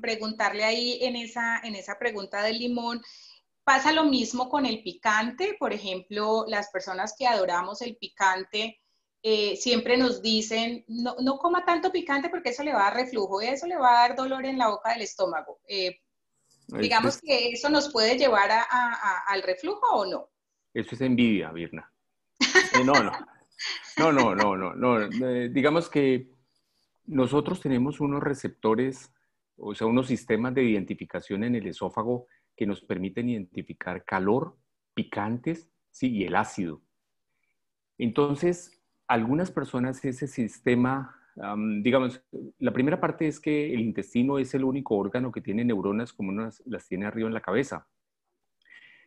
preguntarle ahí en esa pregunta del limón, ¿pasa lo mismo con el picante? Por ejemplo, las personas que adoramos el picante siempre nos dicen, no coma tanto picante porque eso le va a dar reflujo, eso le va a dar dolor en la boca del estómago. Digamos que eso nos puede llevar al reflujo o no. Eso es envidia, Virna. No. Digamos que nosotros tenemos unos receptores, o sea, unos sistemas de identificación en el esófago que nos permiten identificar calor, picantes, sí, y el ácido. Entonces, algunas personas ese sistema, digamos, la primera parte es que el intestino es el único órgano que tiene neuronas como las tiene arriba en la cabeza.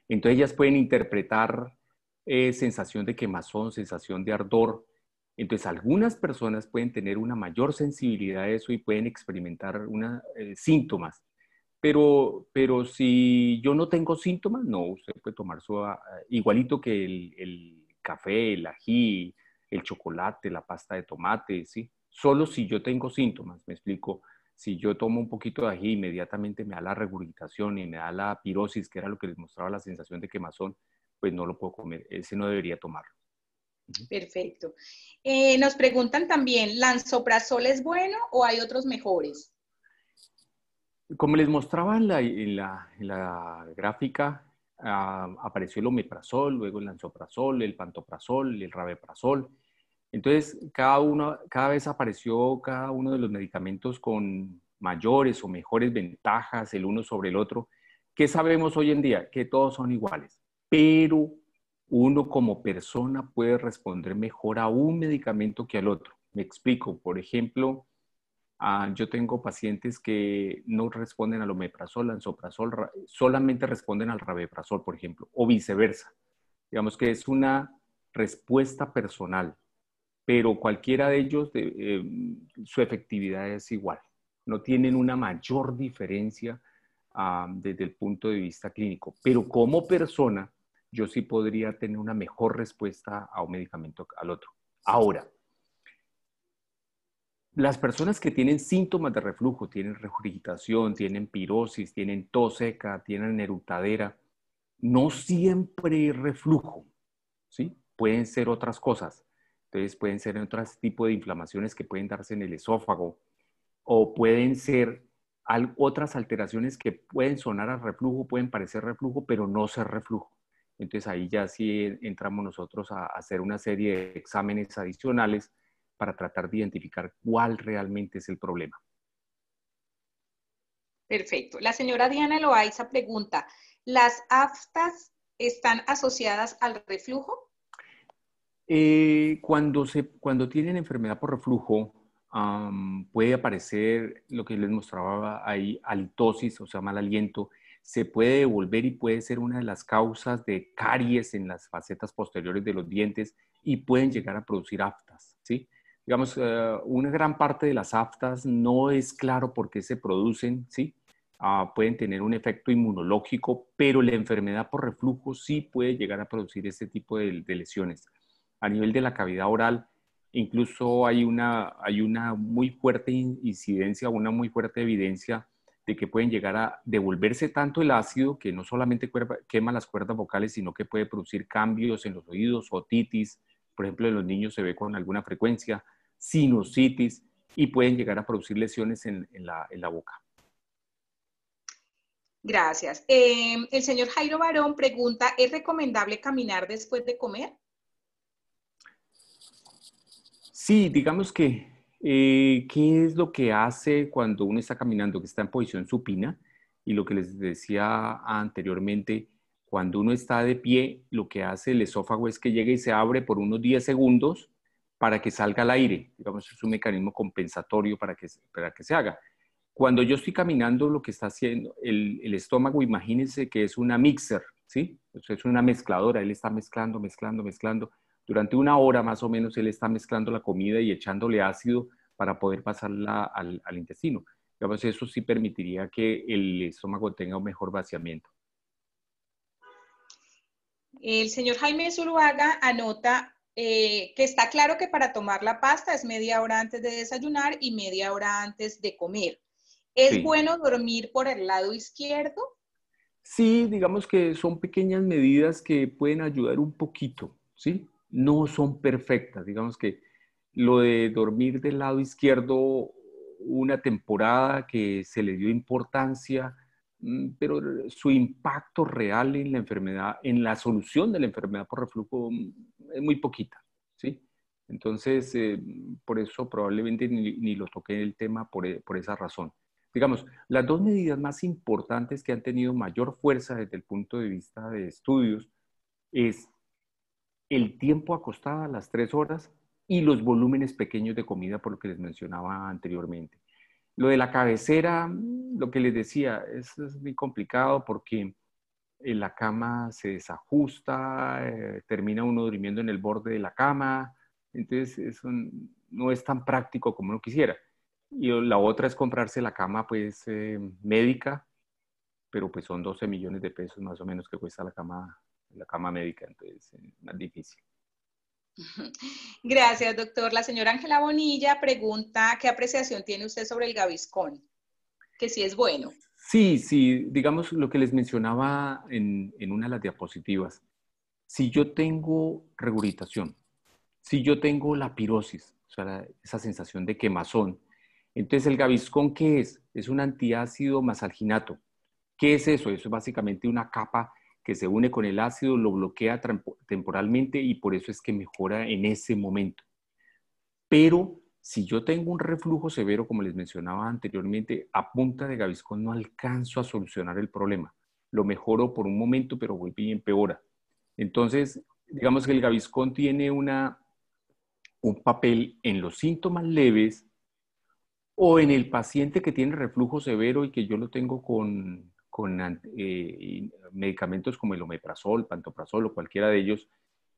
Entonces ellas pueden interpretar sensación de quemazón, sensación de ardor. Entonces algunas personas pueden tener una mayor sensibilidad a eso y pueden experimentar síntomas. Pero si yo no tengo síntomas, no, usted puede tomar igualito que el café, el ají, el chocolate, la pasta de tomate, ¿sí? Solo si yo tengo síntomas, me explico. Si yo tomo un poquito de ají, inmediatamente me da la regurgitación y me da la pirosis, que era lo que les mostraba la sensación de quemazón, pues no lo puedo comer. Ese no debería tomarlo. Perfecto. Nos preguntan también, ¿lansoprazol es bueno o hay otros mejores? Como les mostraba en la gráfica, apareció el omeprazol, luego el lansoprazol, el pantoprazol, el rabeprazol. Entonces, cada vez apareció cada uno de los medicamentos con mayores o mejores ventajas el uno sobre el otro. ¿Qué sabemos hoy en día? Que todos son iguales, pero uno como persona puede responder mejor a un medicamento que al otro. Me explico. Por ejemplo, yo tengo pacientes que no responden al omeprazol, lansoprazol, solamente responden al rabeprazol, por ejemplo, o viceversa. Digamos que es una respuesta personal, pero cualquiera de ellos, su efectividad es igual. No tienen una mayor diferencia desde el punto de vista clínico, pero como persona, yo sí podría tener una mejor respuesta a un medicamento al otro. Ahora, las personas que tienen síntomas de reflujo, tienen regurgitación, tienen pirosis, tienen tos seca, tienen eructadera, no siempre es reflujo, ¿sí? Pueden ser otras cosas. Entonces pueden ser otros tipos de inflamaciones que pueden darse en el esófago, o pueden ser otras alteraciones que pueden sonar a reflujo, pueden parecer reflujo, pero no ser reflujo. Entonces ahí ya sí entramos nosotros a hacer una serie de exámenes adicionales para tratar de identificar cuál realmente es el problema. Perfecto. La señora Diana Loaiza pregunta, ¿las aftas están asociadas al reflujo? Cuando tienen enfermedad por reflujo, puede aparecer lo que les mostraba ahí, halitosis, o sea, mal aliento. Se puede devolver y puede ser una de las causas de caries en las facetas posteriores de los dientes y pueden llegar a producir aftas, ¿sí? Digamos, una gran parte de las aftas no es claro por qué se producen, ¿sí? Pueden tener un efecto inmunológico, pero la enfermedad por reflujo sí puede llegar a producir este tipo de lesiones. A nivel de la cavidad oral, incluso hay una muy fuerte incidencia, una muy fuerte evidencia de que pueden llegar a devolverse tanto el ácido que no solamente quema las cuerdas vocales, sino que puede producir cambios en los oídos, otitis, por ejemplo, en los niños se ve con alguna frecuencia, sinusitis, y pueden llegar a producir lesiones en la boca. Gracias. El señor Jairo Barón pregunta, ¿es recomendable caminar después de comer? Sí, digamos que, ¿qué es lo que hace cuando uno está caminando, que está en posición supina? Y lo que les decía anteriormente, cuando uno está de pie, lo que hace el esófago es que llega y se abre por unos 10 segundos para que salga al aire. Digamos, es un mecanismo compensatorio para que se haga. Cuando yo estoy caminando, lo que está haciendo el estómago, imagínense que es una mixer, ¿sí? Es una mezcladora, él está mezclando, mezclando, mezclando. Durante una hora más o menos él está mezclando la comida y echándole ácido para poder pasarla al intestino. Digamos, eso sí permitiría que el estómago tenga un mejor vaciamiento. El señor Jaime Zuluaga anota que está claro que para tomar la pasta es media hora antes de desayunar y media hora antes de comer. ¿Es Sí. bueno dormir por el lado izquierdo? Sí, digamos que son pequeñas medidas que pueden ayudar un poquito, ¿sí? No son perfectas. Digamos que lo de dormir del lado izquierdo, una temporada que se le dio importancia, pero su impacto real en la enfermedad, en la solución de la enfermedad por reflujo, es muy poquita, ¿sí? Entonces, por eso probablemente ni lo toqué el tema por esa razón. Digamos, las dos medidas más importantes que han tenido mayor fuerza desde el punto de vista de estudios es el tiempo acostada, las 3 horas, y los volúmenes pequeños de comida, por lo que les mencionaba anteriormente. Lo de la cabecera, lo que les decía, es muy complicado porque en la cama se desajusta, termina uno durmiendo en el borde de la cama, entonces eso no es tan práctico como uno quisiera. Y la otra es comprarse la cama pues médica, pero pues son 12 millones de pesos más o menos que cuesta la cama médica, entonces es más difícil. Gracias, doctor. La señora Ángela Bonilla pregunta, ¿qué apreciación tiene usted sobre el Gaviscon? Que sí es bueno. Sí, sí, digamos lo que les mencionaba en una de las diapositivas. Si yo tengo regurgitación, si yo tengo la pirosis, o sea, esa sensación de quemazón, entonces el Gaviscon, ¿qué es? Es un antiácido mesalginato. ¿Qué es eso? Eso es básicamente una capa que se une con el ácido, lo bloquea temporalmente y por eso es que mejora en ese momento. Pero si yo tengo un reflujo severo, como les mencionaba anteriormente, a punta de Gaviscon no alcanzo a solucionar el problema. Lo mejoro por un momento, pero vuelve y empeora. Entonces, digamos que el Gaviscon tiene un papel en los síntomas leves o en el paciente que tiene reflujo severo y que yo lo tengo con medicamentos como el omeprazol, pantoprazol o cualquiera de ellos,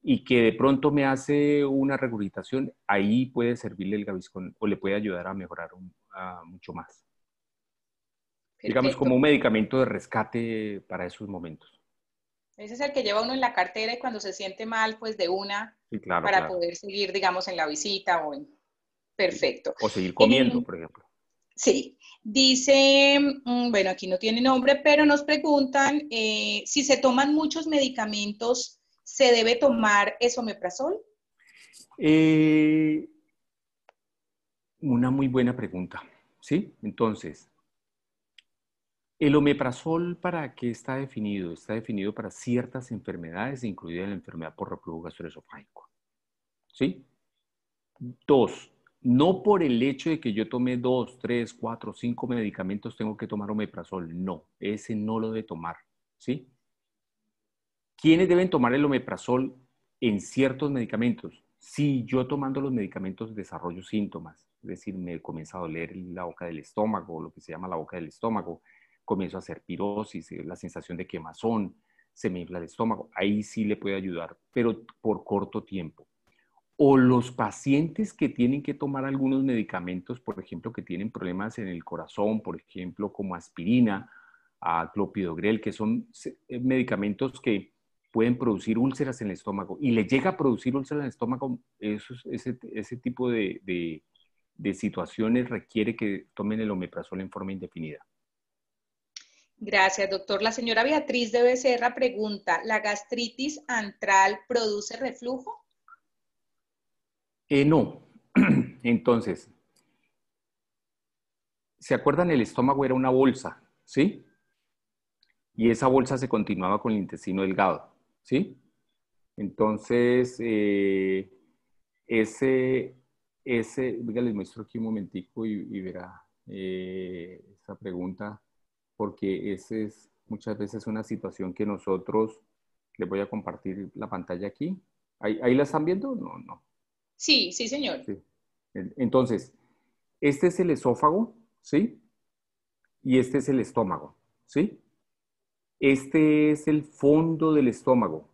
y que de pronto me hace una regurgitación, ahí puede servirle el Gaviscon o le puede ayudar a mejorar mucho más. Perfecto. Digamos como un medicamento de rescate para esos momentos. Ese es el que lleva uno en la cartera y cuando se siente mal, pues de una, Sí, claro, para claro. poder seguir, digamos, en la visita o en... Perfecto. O seguir comiendo, por ejemplo. Sí. Dice, bueno, aquí no tiene nombre, pero nos preguntan si se toman muchos medicamentos, ¿se debe tomar esomeprazol? Una muy buena pregunta, ¿sí? Entonces, ¿el omeprazol para qué está definido? Está definido para ciertas enfermedades, incluida la enfermedad por reflujo gastroesofágico, ¿sí? 2, no por el hecho de que yo tome 2, 3, 4, 5 medicamentos tengo que tomar omeprazol. No, ese no lo debe tomar, ¿sí? ¿Quiénes deben tomar el omeprazol en ciertos medicamentos? Si yo tomando los medicamentos desarrollo síntomas, es decir, me comienza a doler la boca del estómago, lo que se llama la boca del estómago, comienzo a hacer pirosis, la sensación de quemazón, se me infla el estómago, ahí sí le puede ayudar, pero por corto tiempo. O los pacientes que tienen que tomar algunos medicamentos, por ejemplo, que tienen problemas en el corazón, por ejemplo, como aspirina, clopidogrel, que son medicamentos que pueden producir úlceras en el estómago y le llega a producir úlceras en el estómago, ese tipo de situaciones requiere que tomen el omeprazol en forma indefinida. Gracias, doctor. La señora Beatriz de Becerra pregunta, ¿la gastritis antral produce reflujo? No. Entonces, ¿se acuerdan? El estómago era una bolsa, ¿sí? Y esa bolsa se continuaba con el intestino delgado, ¿sí? Entonces, venga, les muestro aquí un momentico y verá esta pregunta, porque esa es muchas veces una situación que nosotros, les voy a compartir la pantalla aquí. ¿Ahí la están viendo? No, no. Sí, sí, señor. Sí. Entonces, este es el esófago, ¿sí? Y este es el estómago, ¿sí? Este es el fondo del estómago,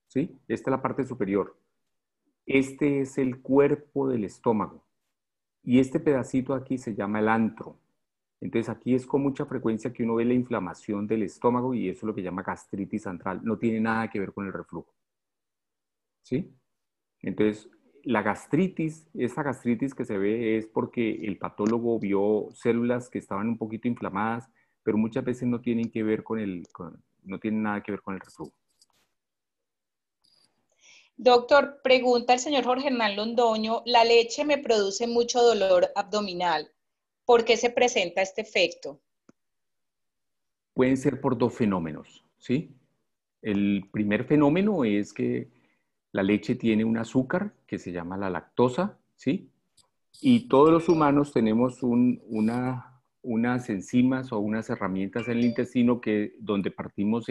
¿sí? Esta es la parte superior. Este es el cuerpo del estómago. Y este pedacito aquí se llama el antro. Entonces aquí es con mucha frecuencia que uno ve la inflamación del estómago y eso es lo que llama gastritis antral. No tiene nada que ver con el reflujo, ¿sí? Entonces, la gastritis, esa gastritis que se ve es porque el patólogo vio células que estaban un poquito inflamadas, pero muchas veces no tienen que ver no tienen nada que ver con el reflujo. Doctor, pregunta el señor Jorge Hernán Londoño, la leche me produce mucho dolor abdominal. ¿Por qué se presenta este efecto? Pueden ser por dos fenómenos, ¿sí? El primer fenómeno es que la leche tiene un azúcar que se llama la lactosa, ¿sí? Y todos los humanos tenemos unas enzimas o unas herramientas en el intestino donde partimos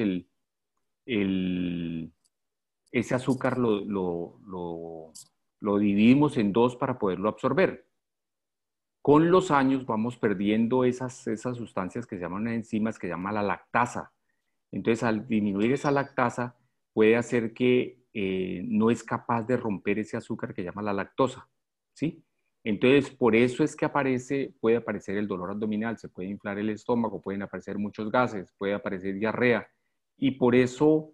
ese azúcar lo dividimos en dos para poderlo absorber. Con los años vamos perdiendo esas sustancias que se llaman enzimas, que se llama la lactasa. Entonces, al disminuir esa lactasa, puede hacer que no es capaz de romper ese azúcar que se llama la lactosa, ¿sí? Entonces, por eso es que puede aparecer el dolor abdominal, se puede inflar el estómago, pueden aparecer muchos gases, puede aparecer diarrea. Y por eso,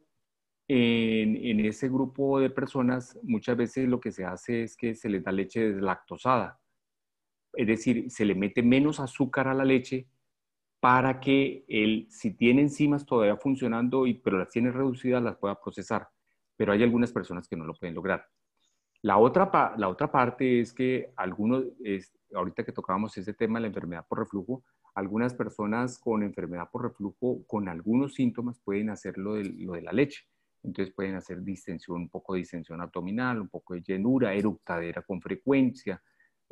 en ese grupo de personas, muchas veces lo que se hace es que se les da leche deslactosada. Es decir, se le mete menos azúcar a la leche para que si tiene enzimas todavía funcionando, pero las tiene reducidas, las pueda procesar. Pero hay algunas personas que no lo pueden lograr. La otra parte es que ahorita que tocábamos ese tema de la enfermedad por reflujo, algunas personas con enfermedad por reflujo, con algunos síntomas, pueden hacer lo de la leche. Entonces pueden hacer distensión, un poco de distensión abdominal, un poco de llenura, eructadera con frecuencia.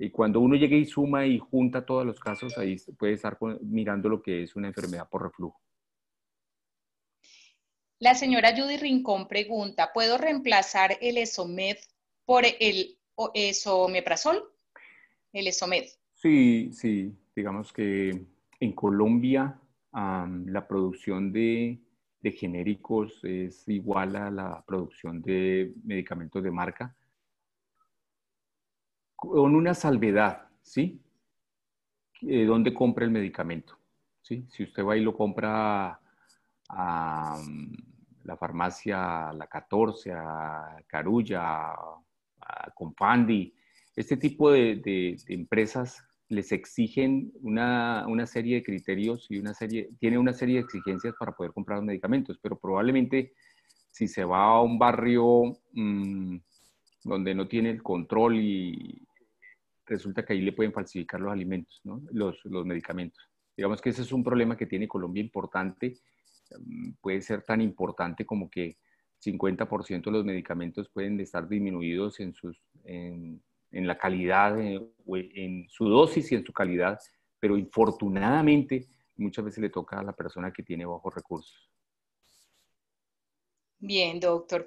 Y cuando uno llega y suma y junta todos los casos, ahí puede estar mirando lo que es una enfermedad por reflujo. La señora Judy Rincón pregunta, ¿puedo reemplazar el Esomed por el esomeprazol? El Esomed. Sí, sí. Digamos que en Colombia la producción de genéricos es igual a la producción de medicamentos de marca, con una salvedad, ¿sí? ¿Dónde compra el medicamento? ¿Sí? Si usted va y lo compra a la farmacia La 14, a Carulla, a Confandi, este tipo de empresas les exigen una serie de criterios y tiene una serie de exigencias para poder comprar los medicamentos, pero probablemente si se va a un barrio donde no tiene el control y resulta que ahí le pueden falsificar los alimentos, ¿no? los medicamentos. Digamos que ese es un problema que tiene Colombia importante. Puede ser tan importante como que 50% de los medicamentos pueden estar disminuidos en la calidad, en su dosis y en su calidad, pero infortunadamente muchas veces le toca a la persona que tiene bajos recursos. Bien, doctor.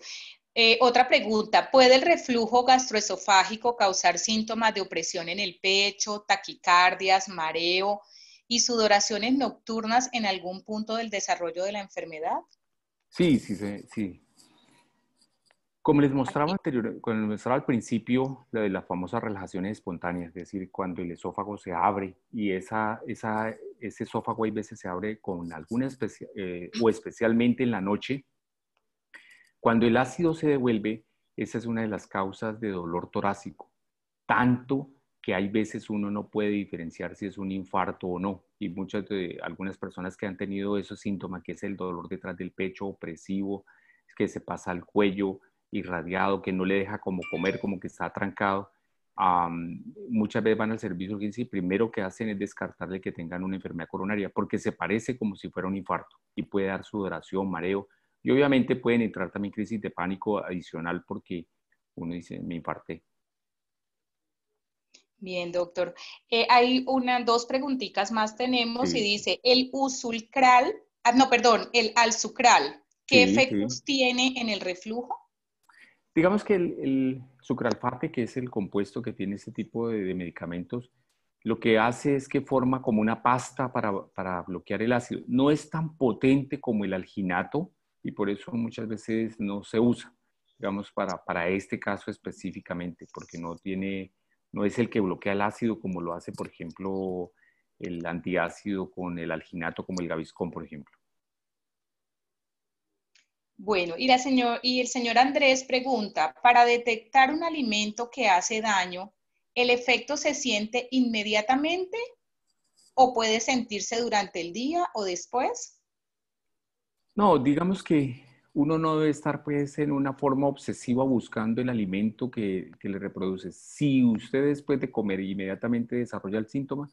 Otra pregunta, ¿puede el reflujo gastroesofágico causar síntomas de opresión en el pecho, taquicardias, mareo y sudoraciones nocturnas en algún punto del desarrollo de la enfermedad? Sí, sí, sí. Como les mostraba cuando les mostraba al principio, la de las famosas relajaciones espontáneas, es decir, cuando el esófago se abre y ese esófago hay veces se abre con alguna o especialmente en la noche. Cuando el ácido se devuelve, esa es una de las causas de dolor torácico, tanto que hay veces uno no puede diferenciar si es un infarto o no. Y algunas personas que han tenido esos síntomas, que es el dolor detrás del pecho opresivo, que se pasa al cuello irradiado, que no le deja como comer, como que está trancado, muchas veces van al servicio de urgencia y primero que hacen es descartarle que tengan una enfermedad coronaria, porque se parece como si fuera un infarto y puede dar sudoración, mareo, y obviamente pueden entrar también crisis de pánico adicional porque uno dice, me infarté. Bien, doctor. Hay dos preguntitas más tenemos Sí. y dice, el alsucral, ¿qué efectos tiene en el reflujo? Digamos que sucralfate, que es el compuesto que tiene este tipo de medicamentos, lo que hace es que forma como una pasta para bloquear el ácido. No es tan potente como el alginato y por eso muchas veces no se usa, digamos, para este caso específicamente, porque no es el que bloquea el ácido como lo hace, por ejemplo, el antiácido con el alginato, como el Gaviscon, por ejemplo. Bueno, y el señor Andrés pregunta, para detectar un alimento que hace daño, ¿el efecto se siente inmediatamente o puede sentirse durante el día o después? No, digamos que uno no debe estar pues en una forma obsesiva buscando el alimento que le reproduce. Si usted después de comer inmediatamente desarrolla el síntoma,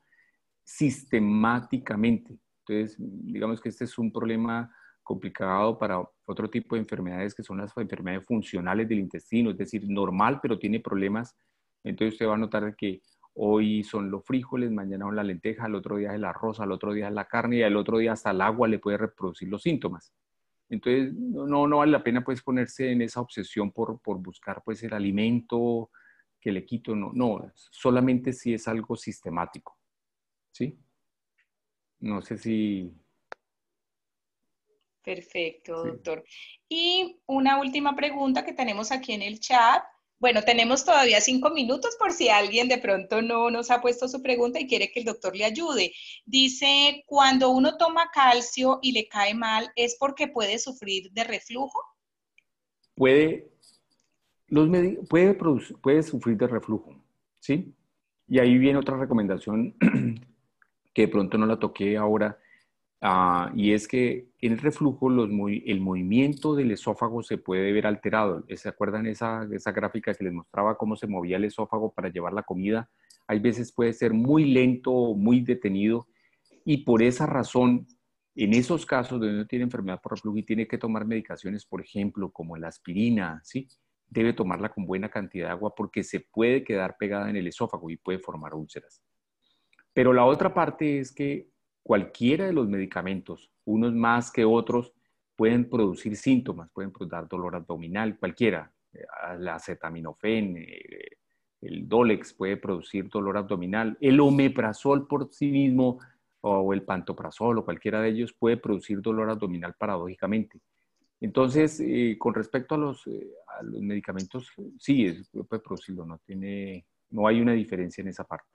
sistemáticamente. Entonces, digamos que este es un problema complicado para otro tipo de enfermedades que son las enfermedades funcionales del intestino, es decir, normal, pero tiene problemas. Entonces usted va a notar que hoy son los frijoles, mañana son la lenteja, al otro día es el arroz, al otro día es la carne y al otro día hasta el agua le puede reproducir los síntomas. Entonces, no vale la pena pues ponerse en esa obsesión por buscar pues el alimento que le quito, no, solamente si es algo sistemático, ¿sí? No sé si... Perfecto, Sí. doctor. Y una última pregunta que tenemos aquí en el chat. Bueno, tenemos todavía 5 minutos por si alguien de pronto no nos ha puesto su pregunta y quiere que el doctor le ayude. Dice, cuando uno toma calcio y le cae mal, ¿es porque puede sufrir de reflujo? Puede sufrir de reflujo, ¿sí? Y ahí viene otra recomendación que de pronto no la toqué ahora, y es que en el reflujo el movimiento del esófago se puede ver alterado. ¿Se acuerdan esa gráfica que les mostraba cómo se movía el esófago para llevar la comida? Hay veces puede ser muy lento o muy detenido y por esa razón, en esos casos donde uno tiene enfermedad por reflujo y tiene que tomar medicaciones, por ejemplo, como la aspirina, ¿sí? Debe tomarla con buena cantidad de agua porque se puede quedar pegada en el esófago y puede formar úlceras. Pero la otra parte es que cualquiera de los medicamentos, unos más que otros, pueden producir síntomas, pueden dar dolor abdominal, cualquiera. La acetaminofén, el Dolex puede producir dolor abdominal. El omeprazol por sí mismo o el pantoprazol o cualquiera de ellos puede producir dolor abdominal paradójicamente. Entonces, con respecto a los medicamentos, sí, puede producirlo, no hay una diferencia en esa parte.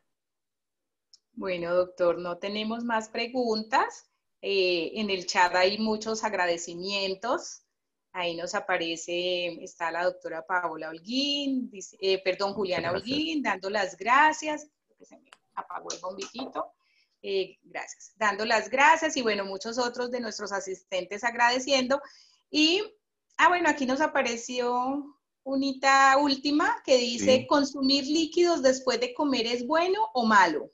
Bueno, doctor, no tenemos más preguntas. En el chat hay muchos agradecimientos. Ahí nos aparece, está la doctora Paola Holguín, Juliana Holguín, dando las gracias. Creo que se me apagó el bombillito. Gracias. Dando las gracias y bueno, muchos otros de nuestros asistentes agradeciendo. Y, bueno, aquí nos apareció unita última que dice, Sí. ¿consumir líquidos después de comer es bueno o malo?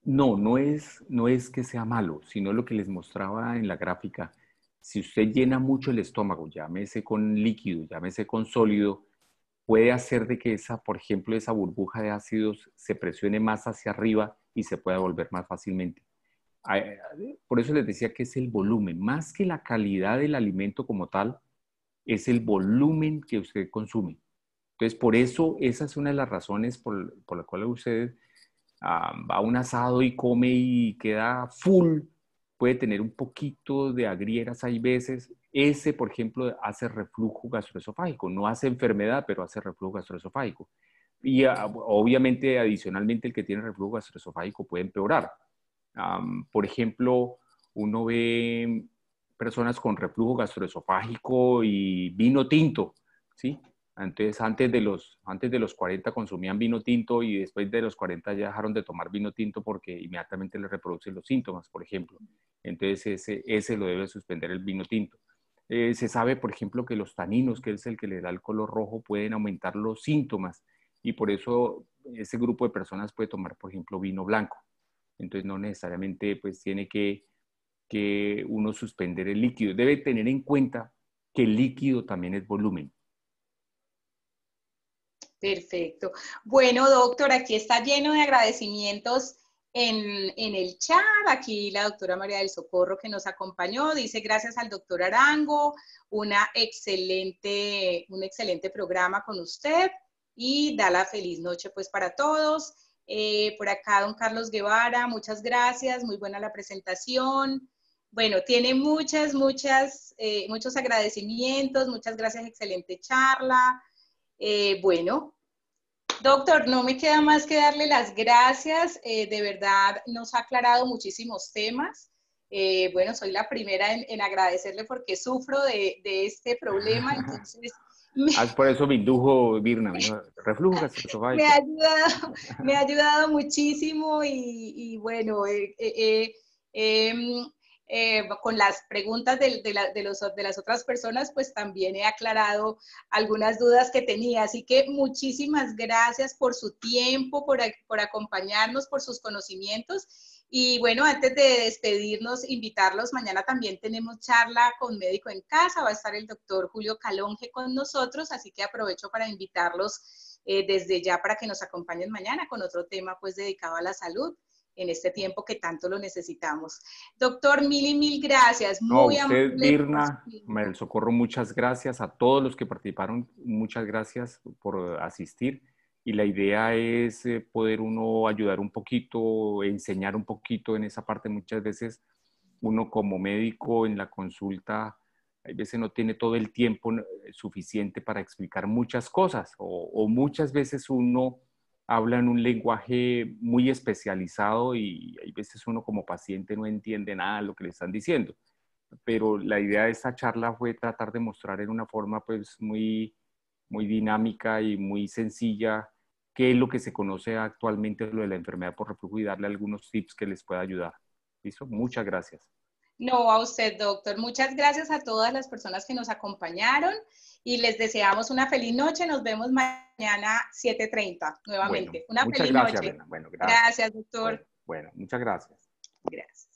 No es que sea malo, sino lo que les mostraba en la gráfica. Si usted llena mucho el estómago, llámese con líquido, llámese con sólido, puede hacer de que por ejemplo, esa burbuja de ácidos se presione más hacia arriba y se pueda volver más fácilmente. Por eso les decía que es el volumen, más que la calidad del alimento como tal, es el volumen que usted consume. Entonces, por eso, esa es una de las razones por la cual usted va a un asado y come y queda full, puede tener un poquito de agrieras hay veces. Ese, por ejemplo, hace reflujo gastroesofágico. No hace enfermedad, pero hace reflujo gastroesofágico. Y obviamente, adicionalmente, el que tiene reflujo gastroesofágico puede empeorar. Por ejemplo, uno ve personas con reflujo gastroesofágico y vino tinto, ¿sí? Entonces, antes de los 40 consumían vino tinto y después de los 40 ya dejaron de tomar vino tinto porque inmediatamente les reproducen los síntomas, por ejemplo. Entonces, ese lo debe suspender el vino tinto. Se sabe, por ejemplo, que los taninos, que es el que le da el color rojo, pueden aumentar los síntomas y por eso ese grupo de personas puede tomar, por ejemplo, vino blanco. Entonces, no necesariamente pues tiene que uno suspender el líquido. Debe tener en cuenta que el líquido también es volumen. Perfecto. Bueno, doctor, aquí está lleno de agradecimientos en el chat. Aquí la doctora María del Socorro, que nos acompañó, dice gracias al doctor Arango, un excelente programa con usted, y da la feliz noche pues para todos. Por acá don Carlos Guevara, muchas gracias, muy buena la presentación. Bueno, tiene muchos agradecimientos, muchas gracias, excelente charla. Bueno, doctor, no me queda más que darle las gracias. De verdad, nos ha aclarado muchísimos temas. Bueno, soy la primera en agradecerle porque sufro de este problema. Entonces, por eso me indujo Virna, me dijo, reflujo gastroesofágico. Me ha ayudado muchísimo y bueno, con las preguntas de las otras personas, pues también he aclarado algunas dudas que tenía. Así que muchísimas gracias por su tiempo, por acompañarnos, por sus conocimientos. Y bueno, antes de despedirnos, invitarlos, mañana también tenemos charla con Médico en Casa, va a estar el doctor Julio Calonge con nosotros, así que aprovecho para invitarlos desde ya para que nos acompañen mañana con otro tema pues dedicado a la salud en este tiempo que tanto lo necesitamos. Doctor, mil gracias. Muy amable. Usted, Virna, María del Socorro, muchas gracias. A todos los que participaron, muchas gracias por asistir. Y la idea es poder uno ayudar un poquito, enseñar un poquito en esa parte. Muchas veces uno como médico en la consulta, a veces no tiene todo el tiempo suficiente para explicar muchas cosas o muchas veces uno habla en un lenguaje muy especializado y hay veces uno como paciente no entiende nada de lo que le están diciendo. Pero la idea de esta charla fue tratar de mostrar en una forma pues muy dinámica y muy sencilla qué es lo que se conoce actualmente lo de la enfermedad por reflujo y darle algunos tips que les pueda ayudar. ¿Listo? Muchas gracias. No, a usted, doctor. Muchas gracias a todas las personas que nos acompañaron y les deseamos una feliz noche. Nos vemos mañana 7:30 nuevamente. Bueno, una feliz noche. Elena. Bueno, gracias. Gracias, doctor. Bueno, muchas gracias. Gracias.